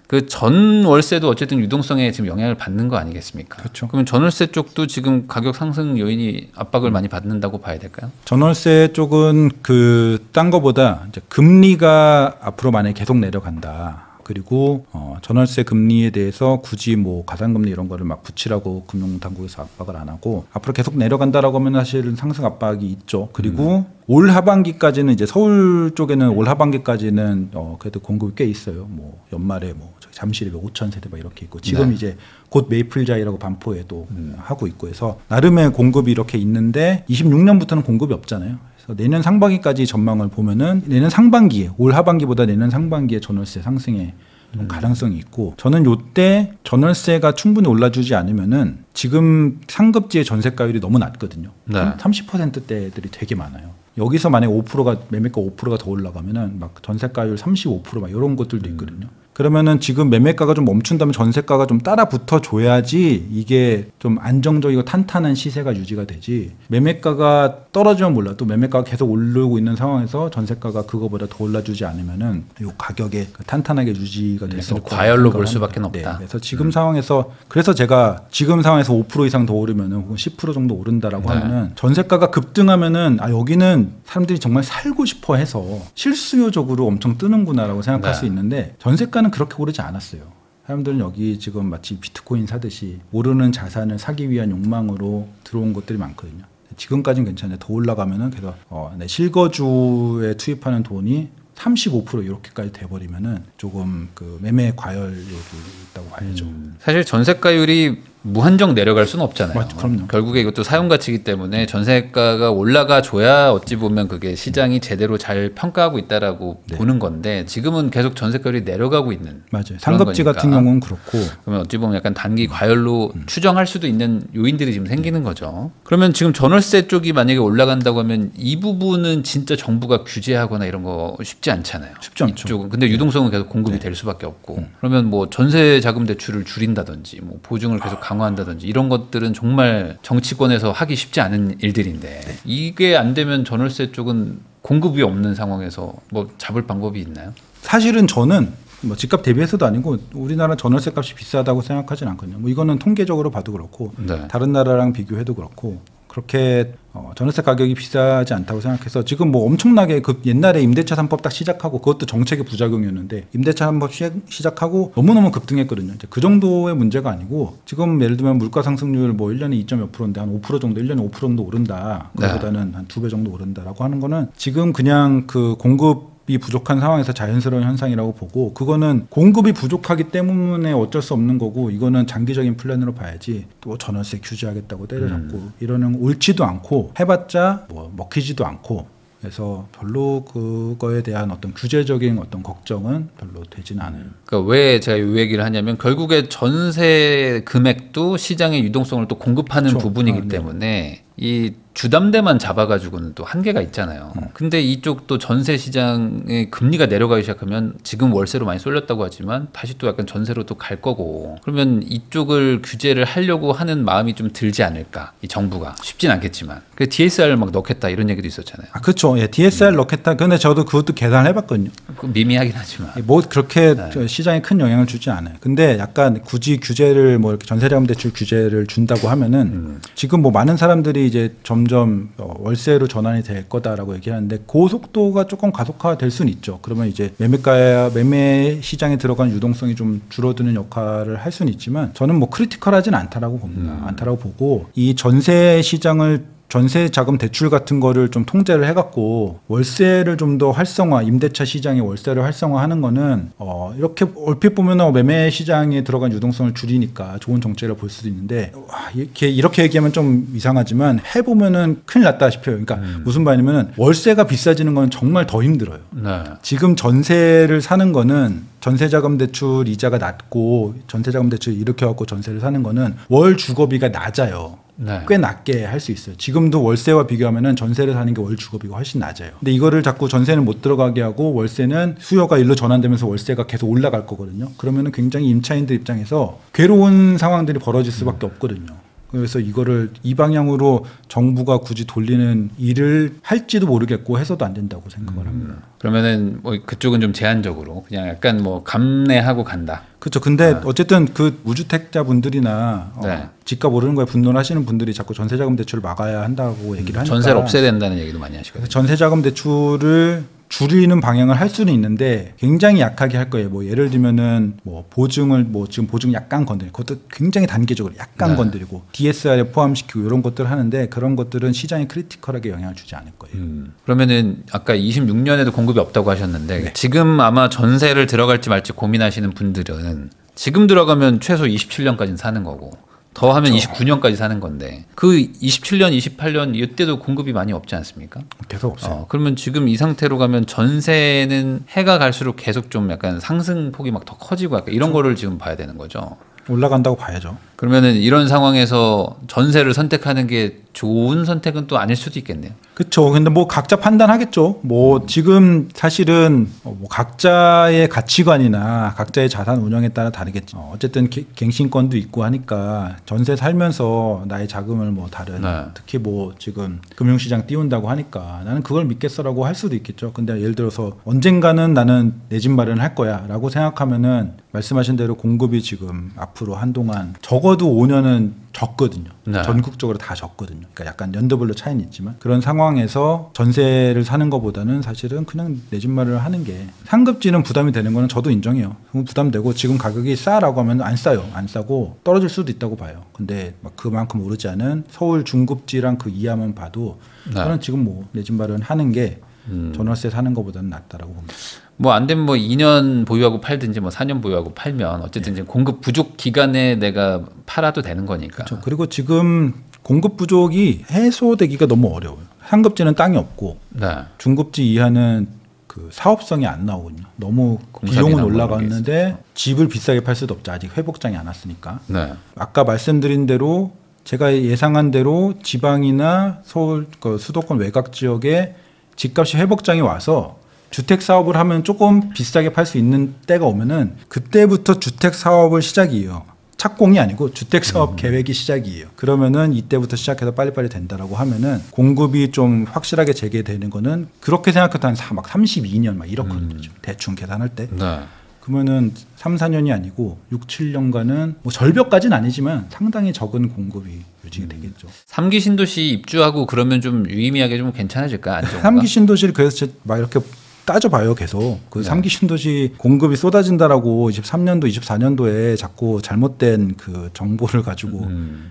그 전 월세도 어쨌든 유동성에 지금 영향을 받는 거 아니겠습니까? 그렇죠. 그러면 전월세 쪽도 지금 가격 상승 요인이 압박을 많이 받는다고 봐야 될까요? 전월세 쪽은 딴 거보다 이제 금리가 앞으로 만약에 계속 내려간다. 그리고 전월세 금리에 대해서 굳이 뭐 가산금리 이런 거를 막 붙이라고 금융당국에서 압박을 안 하고 앞으로 계속 내려간다라고 하면 사실은 상승 압박이 있죠. 그리고 올 하반기까지는 이제 서울 쪽에는 올 하반기까지는 그래도 공급이 꽤 있어요. 뭐 연말에 뭐 잠실에 5천 세대 막 이렇게 있고 지금 네. 이제 곧 메이플자이라고 반포에도 하고 있고 해서 나름의 공급이 이렇게 있는데 26년부터는 공급이 없잖아요. 내년 상반기까지 전망을 보면은 내년 상반기에 올 하반기보다 내년 상반기에 전월세 상승에 좀 가능성이 있고 저는 요때 전월세가 충분히 올라주지 않으면은 지금 상급지의 전세가율이 너무 낮거든요. 네. 30%대들이 되게 많아요. 여기서 만약에 5%가 매매가 5%가 더 올라가면은 막 전세가율 35% 이런 것들도 있거든요. 그러면은 지금 매매가가 좀 멈춘다면 전세가가 좀 따라 붙어 줘야지 이게 좀 안정적이고 탄탄한 시세가 유지가 되지. 매매가가 떨어지면 몰라도 매매가가 계속 오르고 있는 상황에서 전세가가 그거보다 더 올라주지 않으면은 이 가격에 탄탄하게 유지가 될 수 없고 과열로 볼 수밖에 없다. 네, 그래서 지금 상황에서 그래서 제가 지금 상황에서 5% 이상 더 오르면은 혹은 10% 정도 오른다라고 하면은 전세가가 급등하면은 여기는 사람들이 정말 살고 싶어 해서 실수요적으로 엄청 뜨는구나라고 생각할 수 있는데 전세가는 그렇게 오르지 않았어요. 사람들은 여기 지금 마치 비트코인 사듯이 오르는 자산을 사기 위한 욕망으로 들어온 것들이 많거든요. 지금까지는 괜찮아요. 더 올라가면은 그래서 실거주에 투입하는 돈이 35% 이렇게까지 돼버리면은 조금 그 매매 과열력이 있다고 봐야죠. 사실 전세가율이 무한정 내려갈 수는 없잖아요. 맞죠, 그럼요. 결국에 이것도 사용 가치이기 때문에 전세가가 올라가 줘야 어찌 보면 그게 시장이 제대로 잘 평가하고 있다라고 보는 건데 지금은 계속 전세가율이 내려가고 있는 맞아요. 상급지 거니까. 같은 경우는 그렇고 그러면 어찌 보면 약간 단기 과열로 추정할 수도 있는 요인들이 지금 생기는 거죠. 그러면 지금 전월세 쪽이 만약에 올라간다고 하면 이 부분은 진짜 정부가 규제하거나 이런 거 쉽지 않잖아요. 쉽지 않죠. 이쪽은. 근데 유동성은 계속 공급이 될 수밖에 없고 그러면 뭐 전세 자금 대출을 줄인다든지 뭐 보증을 계속 강화한다든지 이런 것들은 정말 정치권에서 하기 쉽지 않은 일들인데 이게 안 되면 전월세 쪽은 공급이 없는 상황에서 뭐 잡을 방법이 있나요? 사실은 저는 뭐 집값 대비해서도 아니고 우리나라 전월세 값이 비싸다고 생각하진 않거든요. 뭐 이거는 통계적으로 봐도 그렇고 네. 다른 나라랑 비교해도 그렇고 그렇게 전월세 가격이 비싸지 않다고 생각해서 지금 뭐 엄청나게 그 옛날에 임대차 3법 딱 시작하고 그것도 정책의 부작용이었는데 임대차 3법 시작하고 너무너무 급등했거든요. 이제 그 정도의 문제가 아니고 지금 예를 들면 물가 상승률 뭐 1년에 2.몇 %인데 한 5% 정도 1년에 5% 정도 오른다. 그보다는 한 2배 정도 오른다라고 하는 거는 지금 그냥 그 공급이 부족한 상황에서 자연스러운 현상이라고 보고 그거는 공급이 부족하기 때문에 어쩔 수 없는 거고 이거는 장기적인 플랜으로 봐야지 또 전월세 규제하겠다고 때려잡고 이러는 옳지도 않고 해봤자 뭐 먹히지도 않고 그래서 별로 그거에 대한 어떤 규제적인 어떤 걱정은 별로 되지는 않아요. 그러니까 왜 제가 이 얘기를 하냐면 결국에 전세 금액도 시장의 유동성을 또 공급하는 그렇죠. 부분이기 네. 때문에 이 주담대만 잡아가지고는 또 한계가 있잖아요. 근데 이쪽 또 전세 시장의 금리가 내려가기 시작하면 지금 월세로 많이 쏠렸다고 하지만 다시 또 약간 전세로 또 갈 거고 그러면 이쪽을 규제를 하려고 하는 마음이 좀 들지 않을까 이 정부가 쉽진 않겠지만 그 DSR 막 넣겠다 이런 얘기도 있었잖아요. 그렇죠. 예, DSR 넣겠다. 근데 저도 그것도 계산을 해봤거든요. 미미하긴 하지만 뭐 그렇게 시장에 큰 영향을 주지 않아요. 근데 약간 굳이 규제를 뭐 이렇게 전세자금 대출 규제를 준다고 하면은 지금 뭐 많은 사람들이 이제 점점 월세로 전환이 될 거다라고 얘기하는데 그 속도가 조금 가속화될 수는 있죠. 그러면 이제 매매 시장에 들어간 유동성이 좀 줄어드는 역할을 할 수는 있지만 저는 뭐 크리티컬하진 않다라고 봅니다. 않다라고 보고 이 전세 시장을 전세 자금 대출 같은 거를 좀 통제를 해갖고 월세를 좀 더 임대차 시장의 월세를 활성화하는 거는 이렇게 얼핏 보면 매매 시장에 들어간 유동성을 줄이니까 좋은 정책이라 볼 수도 있는데 이렇게 얘기하면 좀 이상하지만 해보면은 큰일 났다 싶어요. 그러니까 무슨 말이냐면은 월세가 비싸지는 건 정말 더 힘들어요. 네. 지금 전세를 사는 거는 전세자금 대출 이자가 낮고 전세자금 대출 일으켜갖고 전세를 사는 거는 월 주거비가 낮아요. 네. 꽤 낮게 할 수 있어요. 지금도 월세와 비교하면은 전세를 사는 게 월 주거비가 훨씬 낮아요. 근데 이거를 자꾸 전세는 못 들어가게 하고 월세는 수요가 일로 전환되면서 월세가 계속 올라갈 거거든요. 그러면은 굉장히 임차인들 입장에서 괴로운 상황들이 벌어질 수밖에 없거든요. 그래서 이거를 이 방향으로 정부가 굳이 돌리는 일을 할지도 모르겠고 해서도 안 된다고 생각을 합니다. 그러면은 뭐 그쪽은 좀 제한적으로 그냥 약간 뭐 감내하고 간다. 그렇죠. 근데 어쨌든 그 무주택자분들이나 네. 집값 오르는 거에 분노하시는 분들이 자꾸 전세자금 대출을 막아야 한다고 얘기를 하니까 전세를 없애야 된다는 얘기도 많이 하시거든요. 전세자금 대출을 줄이는 방향을 할 수는 있는데 굉장히 약하게 할 거예요. 뭐 예를 들면은 뭐 보증을 지금 보증 약간 건드리고 그것도 굉장히 단계적으로 약간 건드리고 DSR에 포함시키고 이런 것들을 하는데 그런 것들은 시장에 크리티컬하게 영향을 주지 않을 거예요. 그러면은 아까 26년에도 공급이 없다고 하셨는데 네. 지금 아마 전세를 들어갈지 말지 고민하시는 분들은 지금 들어가면 최소 27년까지는 사는 거고 더 하면 그렇죠. 29년까지 사는 건데 그 27년, 28년 이때도 공급이 많이 없지 않습니까? 계속 없어요. 그러면 지금 이 상태로 가면 전세는 해가 갈수록 계속 좀 약간 상승폭이 막 더 커지고 약간 이런 거를 지금 봐야 되는 거죠. 올라간다고 봐야죠. 그러면은 이런 상황에서 전세를 선택하는 게 좋은 선택은 또 아닐 수도 있겠네요. 그렇죠. 근데 뭐 각자 판단하겠죠. 뭐 지금 사실은 뭐 각자의 가치관이나 각자의 자산 운영에 따라 다르겠죠. 어쨌든 갱신권도 있고 하니까 전세 살면서 나의 자금을 뭐 다른 특히 뭐 지금 금융시장 띄운다고 하니까 나는 그걸 믿겠어라고 할 수도 있겠죠. 근데 예를 들어서 언젠가는 나는 내 집 마련할 거야라고 생각하면은 말씀하신 대로 공급이 지금 앞으로 한동안 적어도 5년은 적거든요. 네. 전국적으로 다 적거든요. 그러니까 약간 연도별로 차이는 있지만 그런 상황에서 전세를 사는 것보다는 사실은 그냥 내 집 마련을 하는 게 상급지는 부담이 되는 거는 저도 인정해요. 부담되고 지금 가격이 싸라고 하면 안 싸요. 안 싸고 떨어질 수도 있다고 봐요. 근데 막 그만큼 오르지 않은 서울 중급지랑 그 이하만 봐도 저는 지금 뭐 내 집 마련 하는 게 전월세 사는 것보다는 낫다라고 봅니다. 뭐 안 되면 뭐 2년 보유하고 팔든지 뭐 4년 보유하고 팔면 어쨌든 이제 공급 부족 기간에 내가 팔아도 되는 거니까. 그렇죠. 그리고 지금 공급 부족이 해소되기가 너무 어려워요. 상급지는 땅이 없고 중급지 이하는 그 사업성이 안 나오거든요. 너무 비용은 올라갔는데 집을 비싸게 팔 수도 없죠. 아직 회복장이 안 왔으니까. 아까 말씀드린 대로 제가 예상한 대로 지방이나 서울 수도권 외곽 지역에 집값이 회복장이 와서 주택 사업을 하면 조금 비싸게 팔 수 있는 때가 오면은 그때부터 주택 사업을 시작이에요. 착공이 아니고 주택 사업 계획이 시작이에요. 그러면은 이때부터 시작해서 빨리빨리 된다라고 하면은 공급이 좀 확실하게 재개되는 거는 그렇게 생각해도 한 32년 막 이렇거든요. 대충 계산할 때. 그러면은 3, 4년이 아니고 6, 7년간은 뭐 절벽까지는 아니지만 상당히 적은 공급이 유지가 되겠죠. 3기 신도시 입주하고 그러면 좀 유의미하게 좀 괜찮아질까? 안정화가? 3기 신도시를 그래서 막 이렇게 따져봐요. 계속 그 3기 신도시 공급이 쏟아진다라고 23년도 24년도에 자꾸 잘못된 그 정보를 가지고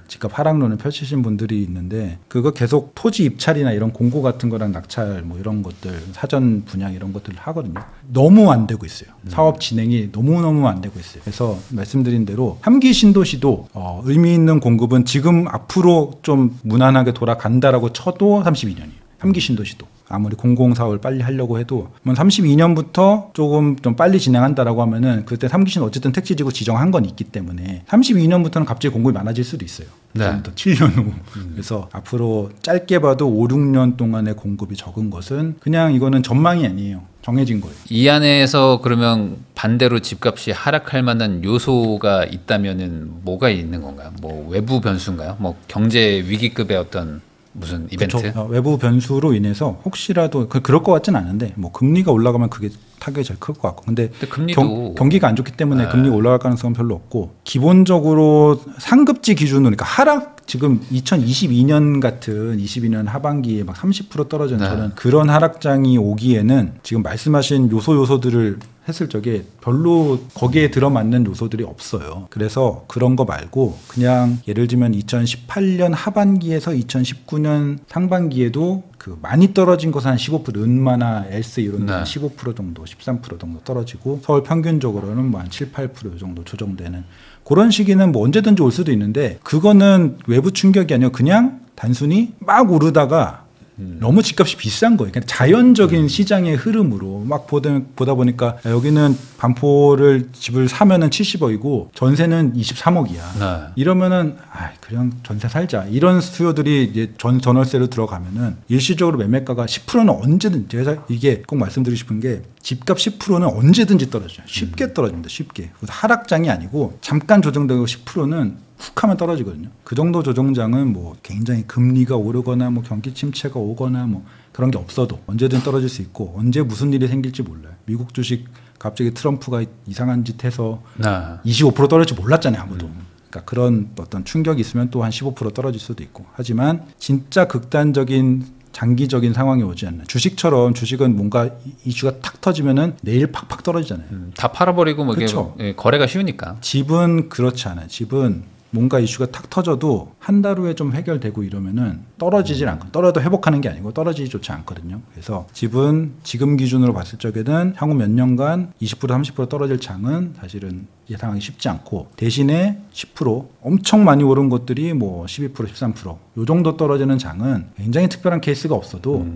집값 하락론을 펼치신 분들이 있는데 그거 계속 토지 입찰이나 이런 공고 같은 거랑 낙찰 뭐 이런 것들 사전 분양 이런 것들을 하거든요. 너무 안 되고 있어요. 사업 진행이 너무너무 안 되고 있어요. 그래서 말씀드린 대로 3기 신도시도 의미 있는 공급은 지금 앞으로 좀 무난하게 돌아간다라고 쳐도 32년이에요. 3기 신도시도. 아무리 공공사업을 빨리 하려고 해도 32년부터 조금 좀 빨리 진행한다라고 하면은 그때 3기시는 어쨌든 택지지구 지정한 건 있기 때문에 32년부터는 갑자기 공급이 많아질 수도 있어요. 또 7년 후. 그래서 앞으로 짧게 봐도 5, 6년 동안의 공급이 적은 것은 그냥 이거는 전망이 아니에요. 정해진 거예요. 이 안에서 그러면 반대로 집값이 하락할 만한 요소가 있다면은 뭐가 있는 건가요? 뭐 외부 변수인가요? 뭐 경제 위기급의 어떤 무슨 이벤트? 그쵸. 외부 변수로 인해서 혹시라도 그럴 것 같진 않은데 뭐 금리가 올라가면 그게 타격이 제일 클 것 같고 근데 금리도 경기가 안 좋기 때문에 네. 금리가 올라갈 가능성은 별로 없고 기본적으로 상급지 기준으로 그러니까 하락 지금 2022년 같은 22년 하반기에 막 30% 떨어진 네. 저는 그런 하락장이 오기에는 지금 말씀하신 요소들을 했을 적에 별로 거기에 들어맞는 요소들이 없어요. 그래서 그런 거 말고 그냥 예를 들면 2018년 하반기에서 2019년 상반기에도 그 많이 떨어진 것은 한 15% 은마나 엘스 이런 데 네. 15% 정도 13% 정도 떨어지고 서울 평균적으로는 뭐 한 7, 8% 정도 조정되는 그런 시기는 뭐 언제든지 올 수도 있는데 그거는 외부 충격이 아니라 그냥 단순히 막 오르다가 너무 집값이 비싼 거예요. 그러니까 자연적인 시장의 흐름으로 막 보다 보니까 여기는 반포를 집을 사면은 70억이고 전세는 23억이야. 네. 이러면은 그냥 전세 살자. 이런 수요들이 이제 전월세로 들어가면은 일시적으로 매매가가 10%는 언제든 제가 이게 꼭 말씀드리고 싶은 게 집값 10%는 언제든지 떨어져요. 쉽게 떨어집니다. 쉽게. 하락장이 아니고 잠깐 조정되고 10%는 훅 하면 떨어지거든요. 그 정도 조정장은 뭐 굉장히 금리가 오르거나 뭐 경기 침체가 오거나 뭐 그런 게 없어도 언제든 떨어질 수 있고 언제 무슨 일이 생길지 몰라요. 미국 주식 갑자기 트럼프가 이상한 짓 해서 25% 떨어질지 몰랐잖아요. 아무도. 그러니까 그런 어떤 충격이 있으면 또 한 15% 떨어질 수도 있고. 하지만 진짜 극단적인 장기적인 상황이 오지 않나. 주식처럼 주식은 뭔가 이슈가 탁 터지면은 내일 팍팍 떨어지잖아요. 다 팔아버리고 뭐 이게 그쵸. 거래가 쉬우니까. 집은 그렇지 않아요. 집은 뭔가 이슈가 탁 터져도 한 달 후에 좀 해결되고 이러면은 떨어지질 않고 떨어도 회복하는 게 아니고 떨어지지조차 않거든요. 그래서 집은 지금 기준으로 봤을 적에는 향후 몇 년간 20% 30% 떨어질 장은 사실은 예상하기 쉽지 않고 대신에 10% 엄청 많이 오른 것들이 뭐 12% 13% 요 정도 떨어지는 장은 굉장히 특별한 케이스가 없어도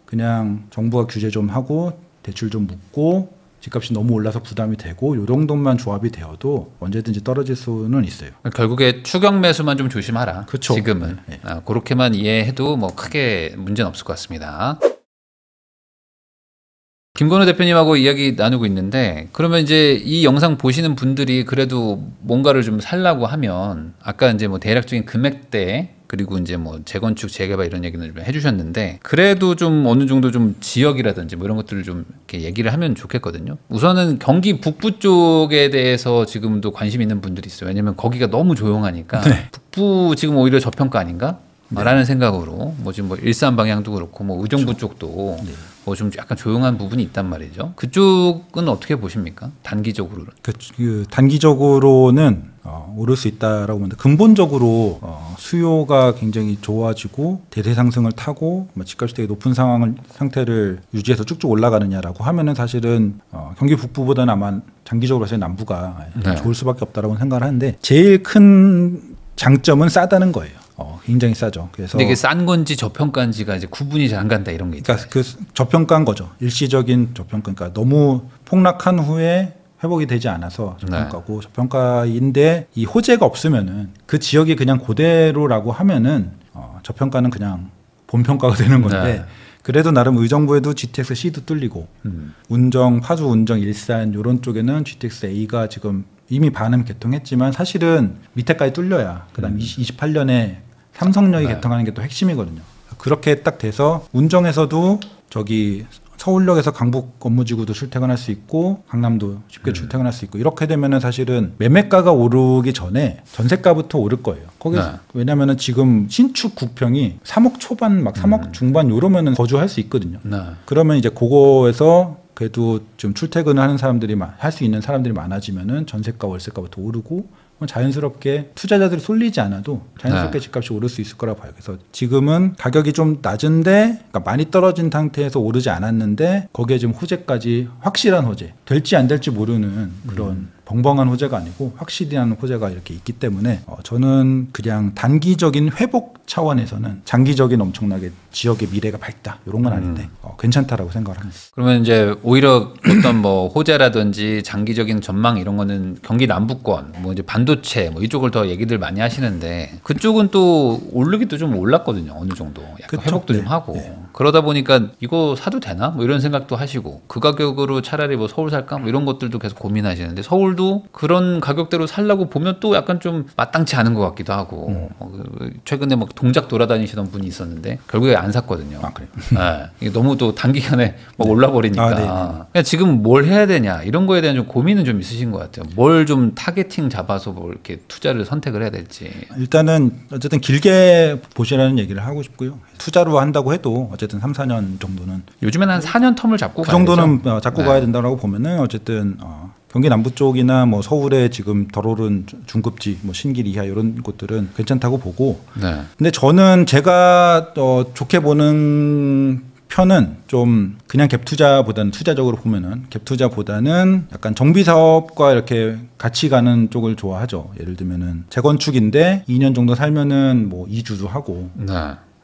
그냥 정부가 규제 좀 하고 대출 좀 묶고 집값이 너무 올라서 부담이 되고 요 정도만 조합이 되어도 언제든지 떨어질 수는 있어요. 결국에 추격 매수만 좀 조심하라. 그쵸. 지금은 네. 그렇게만 이해해도 뭐 크게 문제는 없을 것 같습니다. 김건우 대표님하고 이야기 나누고 있는데 그러면 이제 이 영상 보시는 분들이 그래도 뭔가를 좀 살라고 하면 아까 이제 뭐 대략적인 금액대 그리고 이제 뭐 재건축 재개발 이런 얘기는 좀 해주셨는데 그래도 좀 어느 정도 좀 지역이라든지 뭐 이런 것들을 좀 이렇게 얘기를 하면 좋겠거든요. 우선은 경기 북부 쪽에 대해서 지금도 관심 있는 분들이 있어요. 왜냐면 거기가 너무 조용하니까 네. 북부 지금 오히려 저평가 아닌가? 라는 생각으로 뭐 지금 뭐 일산 방향도 그렇고 뭐 의정부 쪽도 뭐 좀 약간 조용한 부분이 있단 말이죠. 그쪽은 어떻게 보십니까? 단기적으로는? 그 단기적으로는 오를 수 있다라고 보는데 근본적으로 수요가 굉장히 좋아지고 대세 상승을 타고 집값이 되게 높은 상태를 유지해서 쭉쭉 올라가느냐라고 하면은 사실은 경기 북부보다는 아마 장기적으로 해서 남부가 좋을 수밖에 없다라고 생각을 하는데 제일 큰 장점은 싸다는 거예요. 굉장히 싸죠. 그래서 근데 이게 싼 건지 저평가인지가 이제 구분이 잘 안 간다 이런 게 있죠. 그러니까 그 저평가인 거죠. 일시적인 저평가. 그러니까 너무 폭락한 후에 회복이 되지 않아서 저평가고 저평가인데 이 호재가 없으면은 그 지역이 그냥 그대로라고 하면은 저평가는 그냥 본평가가 되는 건데 그래도 나름 의정부에도 GTX C도 뚫리고 운정 파주 운정 일산 이런 쪽에는 GTX A가 지금 이미 반은 개통했지만 사실은 밑에까지 뚫려야 그다음 28년에 삼성역이 개통하는 게 또 핵심이거든요. 그렇게 딱 돼서 운정에서도 저기 서울역에서 강북 업무지구도 출퇴근할 수 있고 강남도 쉽게 출퇴근할 수 있고 이렇게 되면은 사실은 매매가가 오르기 전에 전세가부터 오를 거예요. 거기 왜냐면은 지금 신축 국평이 3억 초반 막 3억 중반 이러면은 거주할 수 있거든요. 그러면 이제 그거에서 그래도 좀 출퇴근을 하는 사람들이 할 수 있는 사람들이 많아지면은 전세가 월세가부터 오르고 자연스럽게 투자자들이 쏠리지 않아도 자연스럽게 집값이 오를 수 있을 거라고 봐요. 그래서 지금은 가격이 좀 낮은데 그러니까 많이 떨어진 상태에서 오르지 않았는데 거기에 지금 호재까지 확실한 호재 될지 안 될지 모르는 그런 벙벙한 호재가 아니고 확실한 호재가 이렇게 있기 때문에 저는 그냥 단기적인 회복 차원에서는 장기적인 엄청나게 지역의 미래가 밝다 이런 건 아닌데 괜찮다라고 생각을 합니다. 그러면 이제 오히려 어떤 뭐 호재라든지 장기적인 전망 이런 거는 경기 남부권 뭐 이제 반도체 뭐 이쪽을 더 얘기들 많이 하시는데 그쪽은 또 오르기도 좀 올랐거든요. 어느 정도 약간 회복도 좀 하고 그러다 보니까 이거 사도 되나 뭐 이런 생각도 하시고 그 가격으로 차라리 뭐 서울 살까 뭐 이런 것들도 계속 고민하시는데 서울도 그런 가격대로 살라고 보면 또 약간 좀 마땅치 않은 것 같기도 하고 최근에 막 동작 돌아다니시던 분이 있었는데 결국에 안 샀거든요. 아, 그래요? 네. 이게 너무 또 단기간에 막 올라버리니까 그러니까 지금 뭘 해야 되냐 이런 거에 대한 좀 고민은 좀 있으신 것 같아요. 뭘 좀 타겟팅 잡아서 뭐 이렇게 투자를 선택을 해야 될지. 일단은 어쨌든 길게 보시라는 얘기를 하고 싶고요. 투자로 한다고 해도 어쨌든 3, 4년 정도는 요즘에는 한 4년 텀을 잡고 그 정도는 되죠? 잡고 가야 된다고 보면은 어쨌든 경기 남부 쪽이나 뭐 서울에 지금 덜 오른 중급지, 뭐 신길 이하 이런 곳들은 괜찮다고 보고. 네. 근데 저는 제가 좋게 보는 편은 좀 그냥 갭 투자보다는 투자적으로 보면은 갭 투자보다는 약간 정비 사업과 이렇게 같이 가는 쪽을 좋아하죠. 예를 들면은 재건축인데 2년 정도 살면은 뭐 이주도 하고. 네.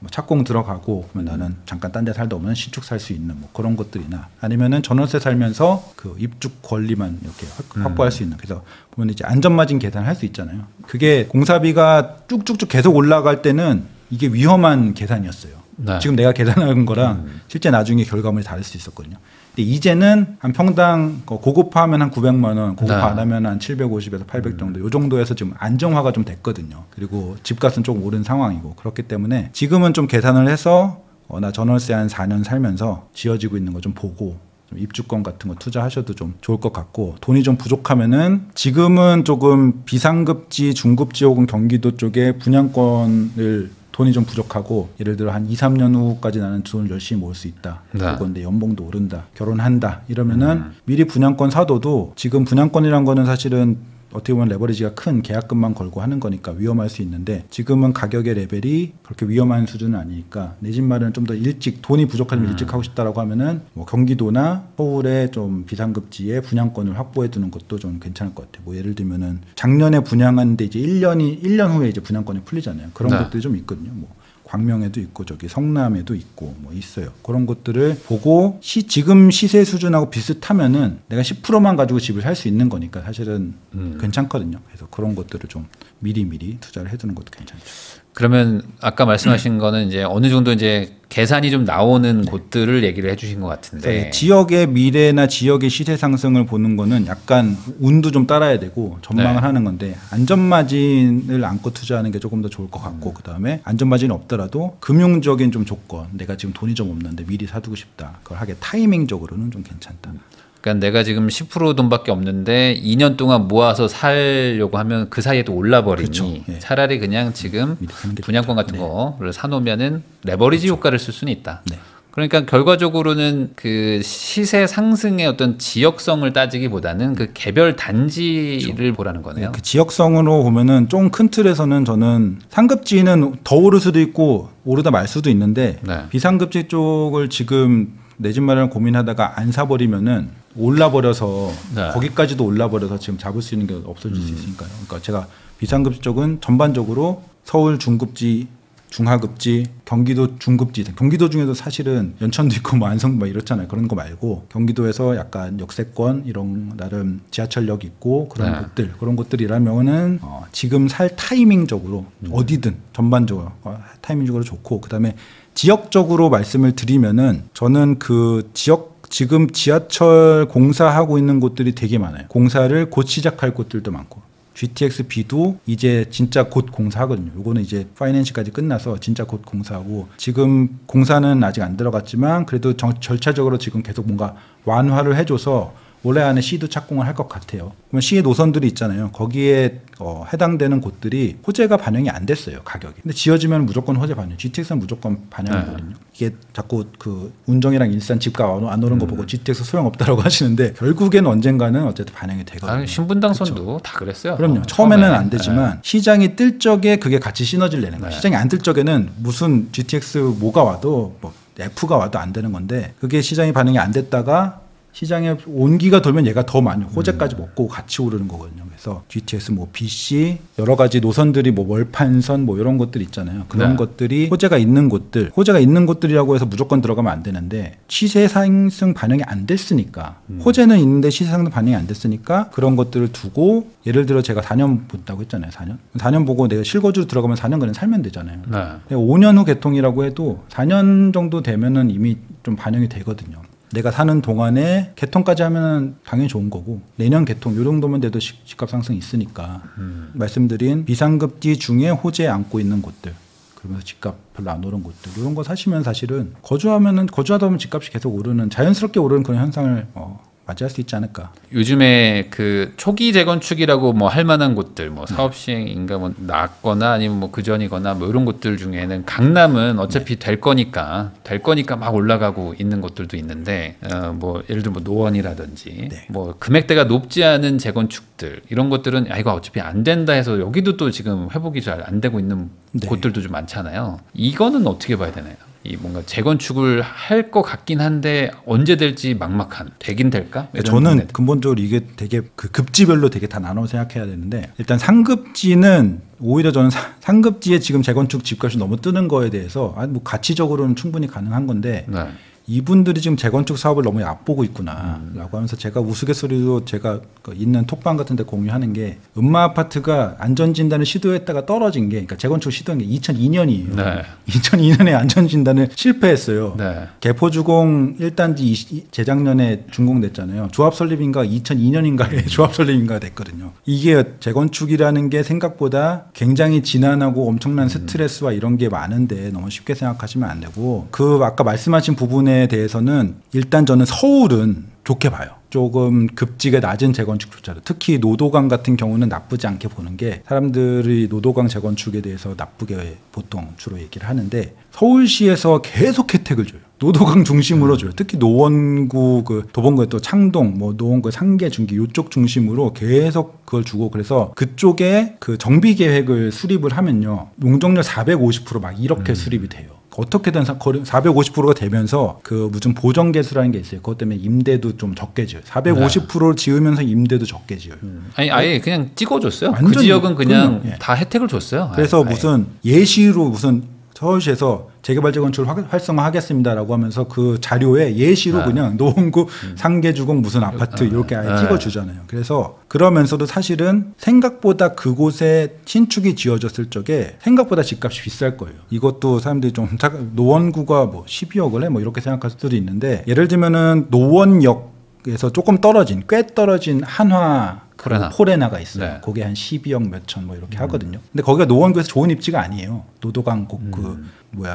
뭐 착공 들어가고 그러면 나는 잠깐 딴 데 살다 오면 신축 살 수 있는 뭐 그런 것들이나 아니면은 전월세 살면서 그 입주 권리만 이렇게 확보할 수 있는 그래서 보면 이제 안전마진 계산을 할 수 있잖아요. 그게 공사비가 쭉쭉쭉 계속 올라갈 때는 이게 위험한 계산이었어요. 네. 지금 내가 계산한 거랑 실제 나중에 결과물이 다를 수 있었거든요. 근데 이제는 한 평당 고급화하면 한 900만 원, 고급화 네. 안 하면 한 750에서 800 정도 요 정도에서 지금 안정화가 좀 됐거든요. 그리고 집값은 조금 오른 상황이고 그렇기 때문에 지금은 좀 계산을 해서 나 전월세 한 4년 살면서 지어지고 있는 거 좀 보고 좀 입주권 같은 거 투자하셔도 좀 좋을 것 같고 돈이 좀 부족하면은 지금은 조금 비상급지, 중급지 혹은 경기도 쪽에 분양권을 돈이 좀 부족하고 예를 들어 한 2, 3년 후까지 나는 돈을 열심히 모을 수 있다. 네. 그건데 연봉도 오른다. 결혼한다. 이러면은 미리 분양권 사둬도 지금 분양권이란 거는 사실은 어떻게 보면 레버리지가 큰 계약금만 걸고 하는 거니까 위험할 수 있는데 지금은 가격의 레벨이 그렇게 위험한 수준은 아니니까 내 집 마련을 좀 더 일찍 돈이 부족하면 일찍 하고 싶다라고 하면은 뭐 경기도나 서울의 좀 비상급지에 분양권을 확보해 두는 것도 좀 괜찮을 것 같아요. 뭐 예를 들면은 작년에 분양하는데 이제 1년 후에 이제 분양권이 풀리잖아요. 그런 네. 것들이 좀 있거든요. 뭐 광명에도 있고 저기 성남에도 있고 뭐 있어요. 그런 것들을 보고 지금 시세 수준하고 비슷하면은 내가 10%만 가지고 집을 살 수 있는 거니까 사실은 괜찮거든요. 그래서 그런 것들을 좀 미리 투자를 해두는 것도 괜찮죠. 그러면 아까 말씀하신 거는 이제 어느 정도 이제 계산이 좀 나오는 곳들을 얘기를 해주신 것 같은데 네, 지역의 미래나 지역의 시세 상승을 보는 거는 약간 운도 좀 따라야 되고 전망을 네. 하는 건데 안전마진을 안고 투자하는 게 조금 더 좋을 것 같고 그다음에 안전마진이 없더라도 금융적인 좀 조건 내가 지금 돈이 좀 없는데 미리 사두고 싶다. 그걸 하게 타이밍적으로는 좀 괜찮다. 그러니까 내가 지금 10% 돈밖에 없는데 2년 동안 모아서 살려고 하면 그 사이에도 올라버리니 그렇죠. 예. 차라리 그냥 지금 미리 사는 게 분양권 같은 네. 거를 사놓으면은 레버리지 효과를 쓸 수는 있다. 네. 그러니까 결과적으로는 그 시세 상승의 어떤 지역성을 따지기보다는 그 개별 단지를 보라는 거네요. 그 지역성으로 보면은 좀 큰 틀에서는 저는 상급지는 더 오를 수도 있고 오르다 말 수도 있는데 네. 비상급지 쪽을 지금 내 집 마련을 고민하다가 안 사버리면은 올라버려서 네. 거기까지도 올라버려서 지금 잡을 수 있는 게 없어질 수 있으니까요. 그러니까 제가 비상급지 쪽은 전반적으로 서울 중급지, 중하급지, 경기도 중급지, 경기도 중에도 사실은 연천도 있고 뭐 안성 막 이렇잖아요. 그런 거 말고 경기도에서 약간 역세권 이런 나름 지하철역 있고 그런 네. 곳들 그런 곳들이라면은 지금 살 타이밍적으로 어디든 전반적으로 타이밍적으로 좋고 그다음에 지역적으로 말씀을 드리면은 저는 그 지역 지금 지하철 공사하고 있는 곳들이 되게 많아요. 공사를 곧 시작할 곳들도 많고 GTX-B도 이제 진짜 곧 공사하거든요. 요거는 이제 파이낸시까지 끝나서 진짜 곧 공사하고 지금 공사는 아직 안 들어갔지만 그래도 절차적으로 지금 계속 뭔가 완화를 해줘서 올해 안에 C도 착공을 할 것 같아요. 그러면 C의 노선들이 있잖아요. 거기에 해당되는 곳들이 호재가 반영이 안 됐어요. 가격이. 근데 지어지면 무조건 호재 반영. GTX는 무조건 반영이거든요. 이게 자꾸 그 운정이랑 일산 집값 안 오른 거 보고 GTX 소용없다라고 하시는데 결국에는 언젠가는 어쨌든 반영이 되거든요. 신분당선도 다 그랬어요. 그럼요. 처음에는 안 되지만 시장이 뜰 적에 그게 같이 시너지를 내는 거예요. 시장이 안 뜰 적에는 무슨 GTX 뭐가 와도 뭐 F가 와도 안 되는 건데 그게 시장이 반영이 안 됐다가 시장에 온기가 돌면 얘가 더 많이 호재까지 먹고 같이 오르는 거거든요. 그래서 GTX 뭐 BC 여러 가지 노선들이 뭐 월판선 뭐 이런 것들 있잖아요. 그런 것들이 호재가 있는 곳들이라고 해서 무조건 들어가면 안 되는데 시세 상승 반영이 안 됐으니까 호재는 있는데 시세 상승 반영이 안 됐으니까 그런 것들을 두고 예를 들어 제가 4년 본다고 했잖아요. 4년 보고 내가 실거주로 들어가면 4년 그냥 살면 되잖아요. 5년 후 개통이라고 해도 4년 정도 되면은 이미 좀 반영이 되거든요. 내가 사는 동안에 개통까지 하면 당연히 좋은 거고 내년 개통 이 정도면 돼도 집값 상승이 있으니까 말씀드린 비상급지 중에 호재에 안고 있는 곳들 그러면서 집값 별로 안 오른 곳들 이런 거 사시면 사실은 거주하다 보면 집값이 계속 오르는 자연스럽게 오르는 그런 현상을 맞이할 수 있지 않을까. 요즘에 그 초기 재건축이라고 뭐 할 만한 곳들, 뭐 사업 시행인가 뭐 낮거나 아니면 뭐 그 전이거나 뭐 이런 곳들 중에는 강남은 어차피 될 거니까 막 올라가고 있는 곳들도 있는데 뭐 예를 들어 뭐 노원이라든지 뭐 금액대가 높지 않은 재건축들 이런 것들은 이거 어차피 안 된다 해서 여기도 또 지금 회복이 잘 안 되고 있는 곳들도 좀 많잖아요. 이거는 어떻게 봐야 되나요? 이 뭔가 재건축을 할 것 같긴 한데 언제 될지 막막한 되긴 될까? 저는 근본적으로 이게 되게 그 급지별로 되게 다 나눠 생각해야 되는데 일단 상급지는 오히려 저는 상급지에 지금 재건축 집값이 너무 뜨는 거에 대해서 뭐 가치적으로는 충분히 가능한 건데 이분들이 지금 재건축 사업을 너무 얕보고 있구나라고 하면서 제가 우스갯소리로 제가 있는 톡방 같은 데 공유하는 게 음마 아파트가 안전진단을 시도했다가 떨어진 게 그러니까 재건축 시도한 게 2002년이에요. 2002년에 안전진단을 실패했어요. 개포주공 1단지 재작년에 준공됐잖아요. 조합 설립인가 2002년인가에 조합 설립인가 됐거든요. 이게 재건축이라는 게 생각보다 굉장히 지난하고 엄청난 스트레스와 이런 게 많은데 너무 쉽게 생각하시면 안 되고 그 아까 말씀하신 부분에 대해서는 일단 저는 서울은 좋게 봐요. 조금 급지가 낮은 재건축조차도 특히 노도강 같은 경우는 나쁘지 않게 보는 게 사람들이 노도강 재건축에 대해서 나쁘게 보통 주로 얘기를 하는데 서울시에서 계속 혜택을 줘요. 노도강 중심으로 줘요. 특히 노원구 그 도봉구에 또 창동 뭐 노원구 상계 중기 이쪽 중심으로 계속 그걸 주고 그래서 그쪽에 그 정비 계획을 수립을 하면요. 용적률 450%막 이렇게 수립이 돼요. 어떻게든 450%가 되면서 그 무슨 보정개수라는 게 있어요. 그것 때문에 임대도 좀 적게 지어요. 450%를 지으면서 임대도 적게 지어요. 아니 아예 그냥 찍어줬어요. 그 지역은 그냥 다 혜택을 줬어요. 그래서 무슨 예시로 무슨 서울시에서 재개발 재건축을 활성화하겠습니다라고 하면서 그 자료에 예시로 그냥 노원구 상계주공 무슨 아파트 이렇게 아예 찍어주잖아요. 그래서 그러면서도 사실은 생각보다 그곳에 신축이 지어졌을 적에 생각보다 집값이 비쌀 거예요. 이것도 사람들이 좀 노원구가 뭐 12억을 해 뭐 이렇게 생각할 수도 있는데 예를 들면은 노원역에서 조금 떨어진 꽤 떨어진 한화 포레나가 있어요. 거기에 한 12억 몇천 뭐 이렇게 하거든요. 근데 거기가 노원구에서 좋은 입지가 아니에요. 노도강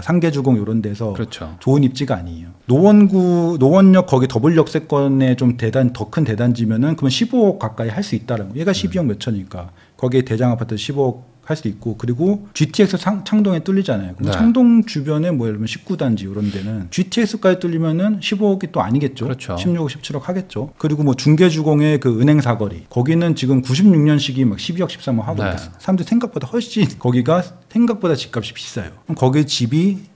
상계주공 이런 데서 좋은 입지가 아니에요. 노원역 거기 더블역세권에 좀 더 큰 대단지면은 그러면 15억 가까이 할 수 있다라는 거. 얘가 12억 몇천이니까 거기에 대장 아파트 15억 할 수도 있고 그리고 GTX 창동에 뚫리잖아요. 그럼 창동 주변에 뭐 예를 들면 19단지 이런 데는 GTX까지 뚫리면은 15억이 또 아니겠죠. 16억, 17억 하겠죠. 그리고 뭐 중계주공의 그 은행 사거리 거기는 지금 96년식이 막 12억, 13억 하고 있어요. 사람들이 생각보다 훨씬 거기가 생각보다 집값이 비싸요. 그럼 거기에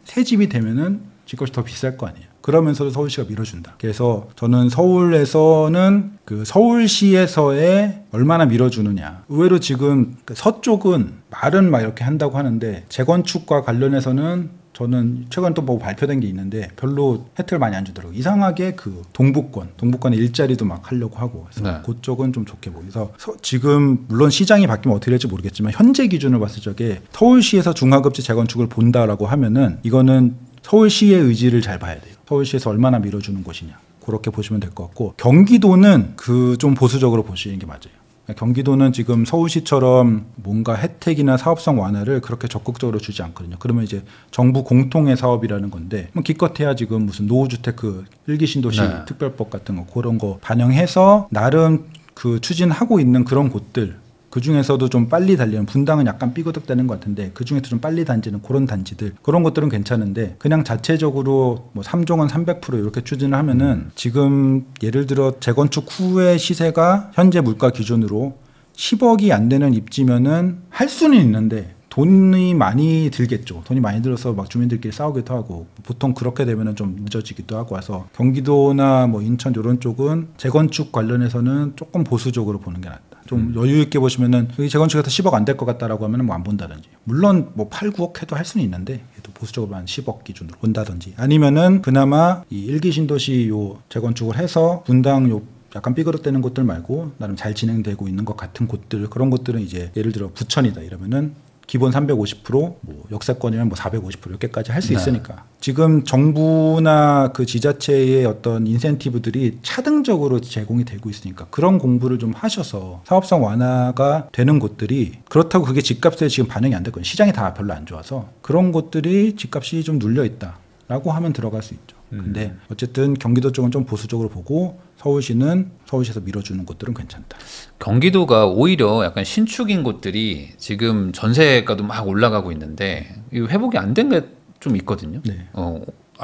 새 집이 되면은 집값이 더 비쌀 거 아니에요. 그러면서도 서울시가 밀어준다. 그래서 저는 서울에서는 그 서울시에서의 얼마나 밀어주느냐. 의외로 지금 서쪽은 말은 막 이렇게 한다고 하는데 재건축과 관련해서는 저는 최근 또 뭐 발표된 게 있는데 별로 혜택을 많이 안 주더라고요. 이상하게 그 동북권에 일자리도 막 하려고 하고 그래서 그쪽은 좀 좋게 보고 그래서 지금 물론 시장이 바뀌면 어떻게 될지 모르겠지만 현재 기준을 봤을 적에 서울시에서 중하급지 재건축을 본다라고 하면은 이거는 서울시의 의지를 잘 봐야 돼요. 서울시에서 얼마나 밀어주는 곳이냐. 그렇게 보시면 될 것 같고 경기도는 그 좀 보수적으로 보시는 게 맞아요. 경기도는 지금 서울시처럼 뭔가 혜택이나 사업성 완화를 그렇게 적극적으로 주지 않거든요. 그러면 이제 정부 공통의 사업이라는 건데 기껏해야 지금 무슨 노후주택 그 1기 신도시 특별법 같은 거 그런 거 반영해서 나름 그 추진하고 있는 그런 곳들 그 중에서도 좀 빨리 달리는 분당은 약간 삐거덕대는 것 같은데 그 중에서 좀 빨리 단지는 그런 단지들 그런 것들은 괜찮은데 그냥 자체적으로 뭐 3종은 300% 이렇게 추진을 하면은 지금 예를 들어 재건축 후의 시세가 현재 물가 기준으로 10억이 안 되는 입지면은 할 수는 있는데 돈이 많이 들겠죠. 돈이 많이 들어서 막 주민들끼리 싸우기도 하고 보통 그렇게 되면은 좀 늦어지기도 하고 해서 경기도나 뭐 인천 이런 쪽은 재건축 관련해서는 조금 보수적으로 보는 게 낫다. 좀 여유 있게 보시면은 여기 재건축에서 10억 안 될 것 같다라고 하면은 뭐 안 본다든지 물론 뭐 8, 9억 해도 할 수는 있는데 그래도 보수적으로 한 10억 기준으로 본다든지 아니면은 그나마 이 1기 신도시 요 재건축을 해서 분당 요 약간 삐그덕대는 곳들 말고 나름 잘 진행되고 있는 것 같은 곳들 그런 곳들은 이제 예를 들어 부천이다 이러면은 기본 350%, 뭐 역세권이면 뭐 450% 이렇게까지 할 수 있으니까 지금 정부나 그 지자체의 어떤 인센티브들이 차등적으로 제공이 되고 있으니까 그런 공부를 좀 하셔서 사업성 완화가 되는 곳들이 그렇다고 그게 집값에 지금 반영이 안 됐거든요. 시장이 다 별로 안 좋아서 그런 곳들이 집값이 좀 눌려 있다라고 하면 들어갈 수 있죠. 근데 어쨌든 경기도 쪽은 좀 보수적으로 보고 서울시는 서울시에서 밀어주는 곳들은 괜찮다. 경기도가 오히려 약간 신축인 곳들이 지금 전세가도 막 올라가고 있는데 이 회복이 안 된 게 좀 있거든요. 네.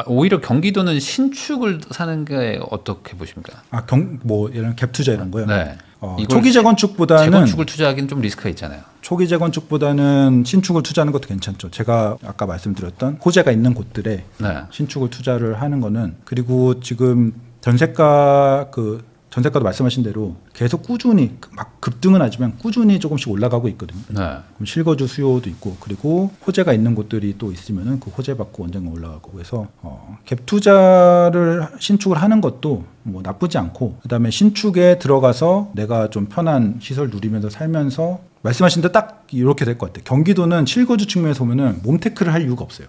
오히려 경기도는 신축을 사는 게 어떻게 보십니까? 뭐 이런 갭 투자 이런 거요. 네. 초기 재건축보다는 재건축을 투자하기는 좀 리스크가 있잖아요. 초기 재건축보다는 신축을 투자하는 것도 괜찮죠. 제가 아까 말씀드렸던 호재가 있는 곳들에 네. 신축을 투자를 하는 거는 그리고 지금 전세가도 말씀하신 대로 계속 꾸준히 막 급등은 하지만 꾸준히 조금씩 올라가고 있거든요. 네. 그럼 실거주 수요도 있고 그리고 호재가 있는 곳들이 또 있으면은 그 호재 받고 언젠가 올라가고 그래서 갭 투자를 신축을 하는 것도 뭐 나쁘지 않고 그다음에 신축에 들어가서 내가 좀 편한 시설 누리면서 살면서 말씀하신 대로 딱 이렇게 될 것 같아요. 경기도는 실거주 측면에서 보면은 몸테크를 할 이유가 없어요.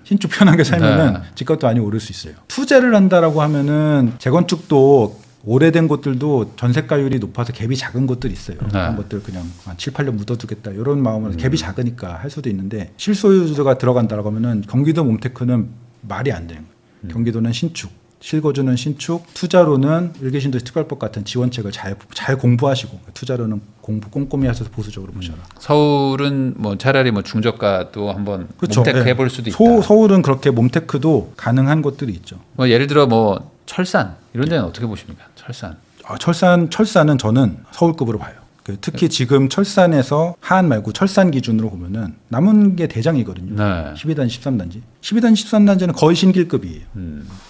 신축 편하게 살면은 네. 집값도 많이 오를 수 있어요. 투자를 한다라고 하면은 재건축도 오래된 곳들도 전세가율이 높아서 갭이 작은 곳들이 있어요. 그런 것들 그냥 7, 8년 묻어두겠다 이런 마음으로 갭이 작으니까 할 수도 있는데 실소유주가 들어간다라고 하면은 경기도 몸테크는 말이 안 되는 거예요. 경기도는 신축, 실거주는 신축, 투자로는 일개신도시 특별법 같은 지원책을 잘 공부하시고 투자로는 공부 꼼꼼히 하셔서 보수적으로 보셔라. 서울은 뭐 차라리 뭐 중저가도 한번 그렇죠. 몸테크 네. 해볼 수도 있다. 서울은 그렇게 몸테크도 가능한 곳들이 있죠. 뭐 예를 들어 뭐 철산 이런 데는 어떻게 보십니까? 철산. 철산은 저는 서울급으로 봐요. 특히 지금 철산에서 하안 말고 철산 기준으로 보면은 남은 게 대장이거든요. 네. 12단지, 13단지. 12단지, 13단지는 거의 신길급이에요.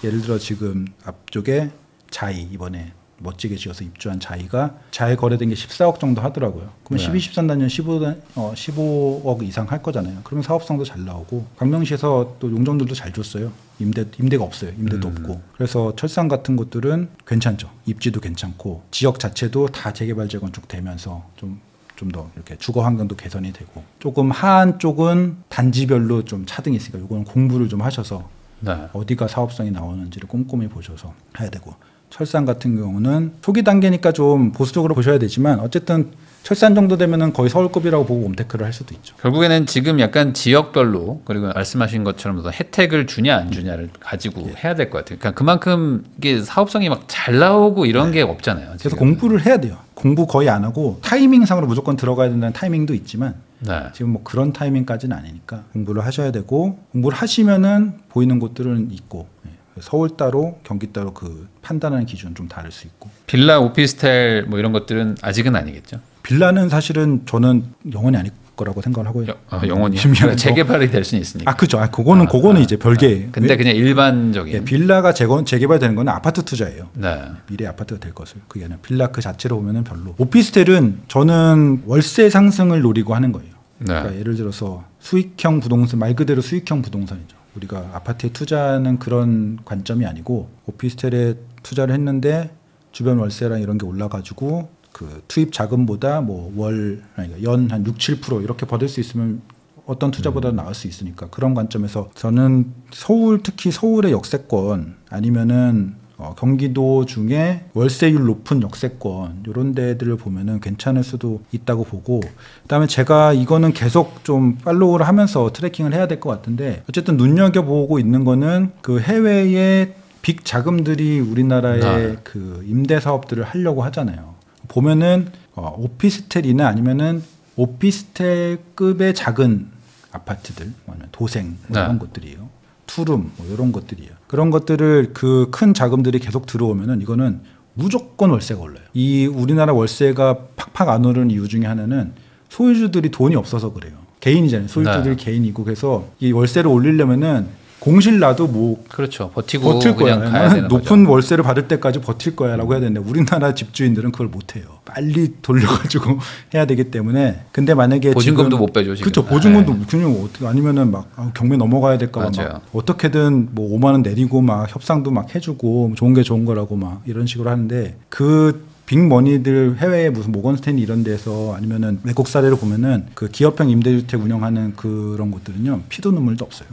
예를 들어 지금 앞쪽에 자이 이번에 멋지게 지어서 입주한 자이가 잘 거래된 게 14억 정도 하더라고요. 그러면 12, 13단지는 15억 이상 할 거잖아요. 그러면 사업성도 잘 나오고 광명시에서 또 용적률도 잘 줬어요. 임대가 없어요. 임대도 없고. 그래서 철산 같은 곳들은 괜찮죠. 입지도 괜찮고 지역 자체도 다 재개발 재건축 되면서 좀 더 이렇게 주거 환경도 개선이 되고 조금 하안 쪽은 단지별로 좀 차등이 있으니까 이거는 공부를 좀 하셔서 어디가 사업성이 나오는지를 꼼꼼히 보셔서 해야 되고 철산 같은 경우는 초기 단계니까 좀 보수적으로 보셔야 되지만 어쨌든 철산 정도 되면은 거의 서울급이라고 보고 홈테크를 할 수도 있죠. 결국에는 지금 약간 지역별로 그리고 말씀하신 것처럼 어떤 혜택을 주냐 안 주냐를 가지고 해야 될 것 같아요. 그러니까 그만큼 이게 사업성이 막 잘 나오고 이런 게 없잖아요. 그래서 공부를 해야 돼요. 공부 거의 안 하고 타이밍상으로 무조건 들어가야 된다는 타이밍도 있지만 지금 뭐 그런 타이밍까지는 아니니까 공부를 하셔야 되고 공부를 하시면은 보이는 곳들은 있고 서울 따로 경기 따로 그 판단하는 기준 좀 다를 수 있고 빌라 오피스텔 뭐 이런 것들은 아직은 아니겠죠. 빌라는 사실은 저는 영원히 아닐 거라고 생각을 하고요. 영원히 재개발이 될 수는 있으니까. 그렇죠. 그거는 이제 별개. 근데 그냥 일반적인 빌라가 재개발되는 건 아파트 투자예요. 네. 미래 아파트가 될 것을. 그게 아니라 빌라 그 자체로 보면은 별로. 오피스텔은 저는 월세 상승을 노리고 하는 거예요. 그러니까 예를 들어서 수익형 부동산 말 그대로 수익형 부동산이죠. 우리가 아파트에 투자하는 그런 관점이 아니고 오피스텔에 투자를 했는데 주변 월세랑 이런 게 올라가지고 그 투입 자금보다 뭐 연 한 6, 7% 이렇게 받을 수 있으면 어떤 투자보다 나을 수 있으니까 그런 관점에서 저는 특히 서울의 역세권 아니면은 경기도 중에 월세율 높은 역세권 이런 데들을 보면은 괜찮을 수도 있다고 보고 그다음에 제가 이거는 계속 좀 팔로우를 하면서 트래킹을 해야 될 것 같은데 어쨌든 눈여겨보고 있는 거는 그 해외의 빅 자금들이 우리나라의 그 임대 사업들을 하려고 하잖아요. 보면은 오피스텔이나 아니면은 오피스텔급의 작은 아파트들, 도생 이런 것들이에요. 투룸 이런 것들이에요. 그런 것들을 그 큰 자금들이 계속 들어오면은 이거는 무조건 월세가 올라요. 이 우리나라 월세가 팍팍 안 오르는 이유 중에 하나는 소유주들이 돈이 없어서 그래요. 개인이잖아요. 소유주들이 개인이고 그래서 이 월세를 올리려면은 공실 나도 뭐 그렇죠. 버티고 버틸 거야. 그냥 가야 되는 높은 거죠. 월세를 받을 때까지 버틸 거야라고 해야 되는데 우리나라 집주인들은 그걸 못 해요. 빨리 돌려가지고 해야 되기 때문에. 근데 만약에 보증금도 못 빼죠. 지금. 그렇죠. 보증금도 그냥 어떻게 아니면은 막 경매 넘어가야 될까 봐 막 어떻게든 뭐 5만 원 내리고 막 협상도 막 해주고 좋은 게 좋은 거라고 막 이런 식으로 하는데 그 빅머니들 해외에 무슨 모건 스탠리 이런 데서 아니면은 외국 사례를 보면은 그 기업형 임대주택 운영하는 그런 곳들은요 피도 눈물도 없어요.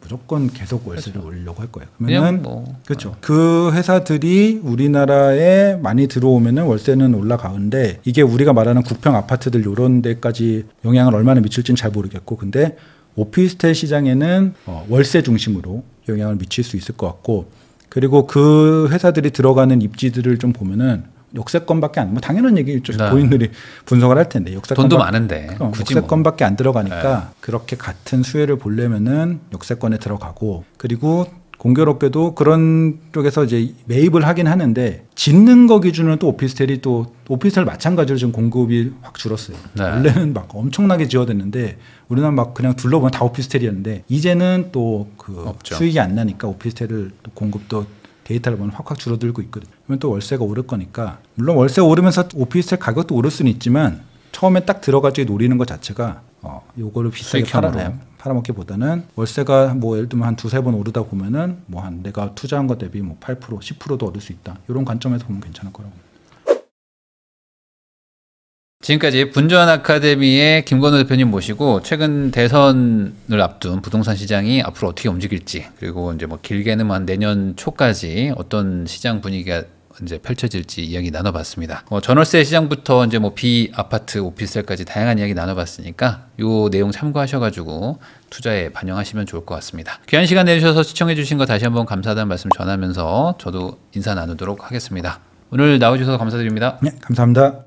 무조건 계속 월세를 올리려고 할 거예요. 그러면 그렇죠. 그 회사들이 우리나라에 많이 들어오면은 월세는 올라가는데 이게 우리가 말하는 국평 아파트들 이런 데까지 영향을 얼마나 미칠지는 잘 모르겠고, 근데 오피스텔 시장에는 월세 중심으로 영향을 미칠 수 있을 것 같고, 그리고 그 회사들이 들어가는 입지들을 좀 보면은 역세권밖에 안, 뭐 당연한 얘기죠. 고인들이 분석을 할 텐데 돈도 많은데 역세권밖에 안 들어가니까 그렇게 같은 수혜를 보려면은 역세권에 들어가고, 그리고 공교롭게도 그런 쪽에서 이제 매입을 하긴 하는데 짓는 거 기준으로 또 오피스텔 마찬가지로 지금 공급이 확 줄었어요. 원래는 막 엄청나게 지어댔는데 우리나라 막 그냥 둘러보면 다 오피스텔이었는데 이제는 또 그 수익이 안 나니까 오피스텔을 또 공급도 데이터를 보면 확 줄어들고 있거든요. 그러면 또 월세가 오를 거니까, 물론 월세 오르면서 오피스텔 가격도 오를 수는 있지만 처음에 딱 들어가지고 노리는 것 자체가 요거를 비싸게 팔아먹기보다는 월세가 뭐 예를 들면 한 두세 번 오르다 보면은 뭐 한 내가 투자한 것 대비 뭐 8%, 10%도 얻을 수 있다. 이런 관점에서 보면 괜찮을 거라고. 지금까지 분주한 아카데미의 김건우 대표님 모시고 최근 대선을 앞둔 부동산 시장이 앞으로 어떻게 움직일지, 그리고 이제 뭐 길게는 한 내년 초까지 어떤 시장 분위기가 이제 펼쳐질지 이야기 나눠봤습니다. 전월세 시장부터 이제 뭐 비아파트, 오피스텔까지 다양한 이야기 나눠봤으니까 요 내용 참고하셔가지고 투자에 반영하시면 좋을 것 같습니다. 귀한 시간 내주셔서 시청해주신 거 다시 한번 감사하다는 말씀 전하면서 저도 인사 나누도록 하겠습니다. 오늘 나와주셔서 감사드립니다. 네, 감사합니다.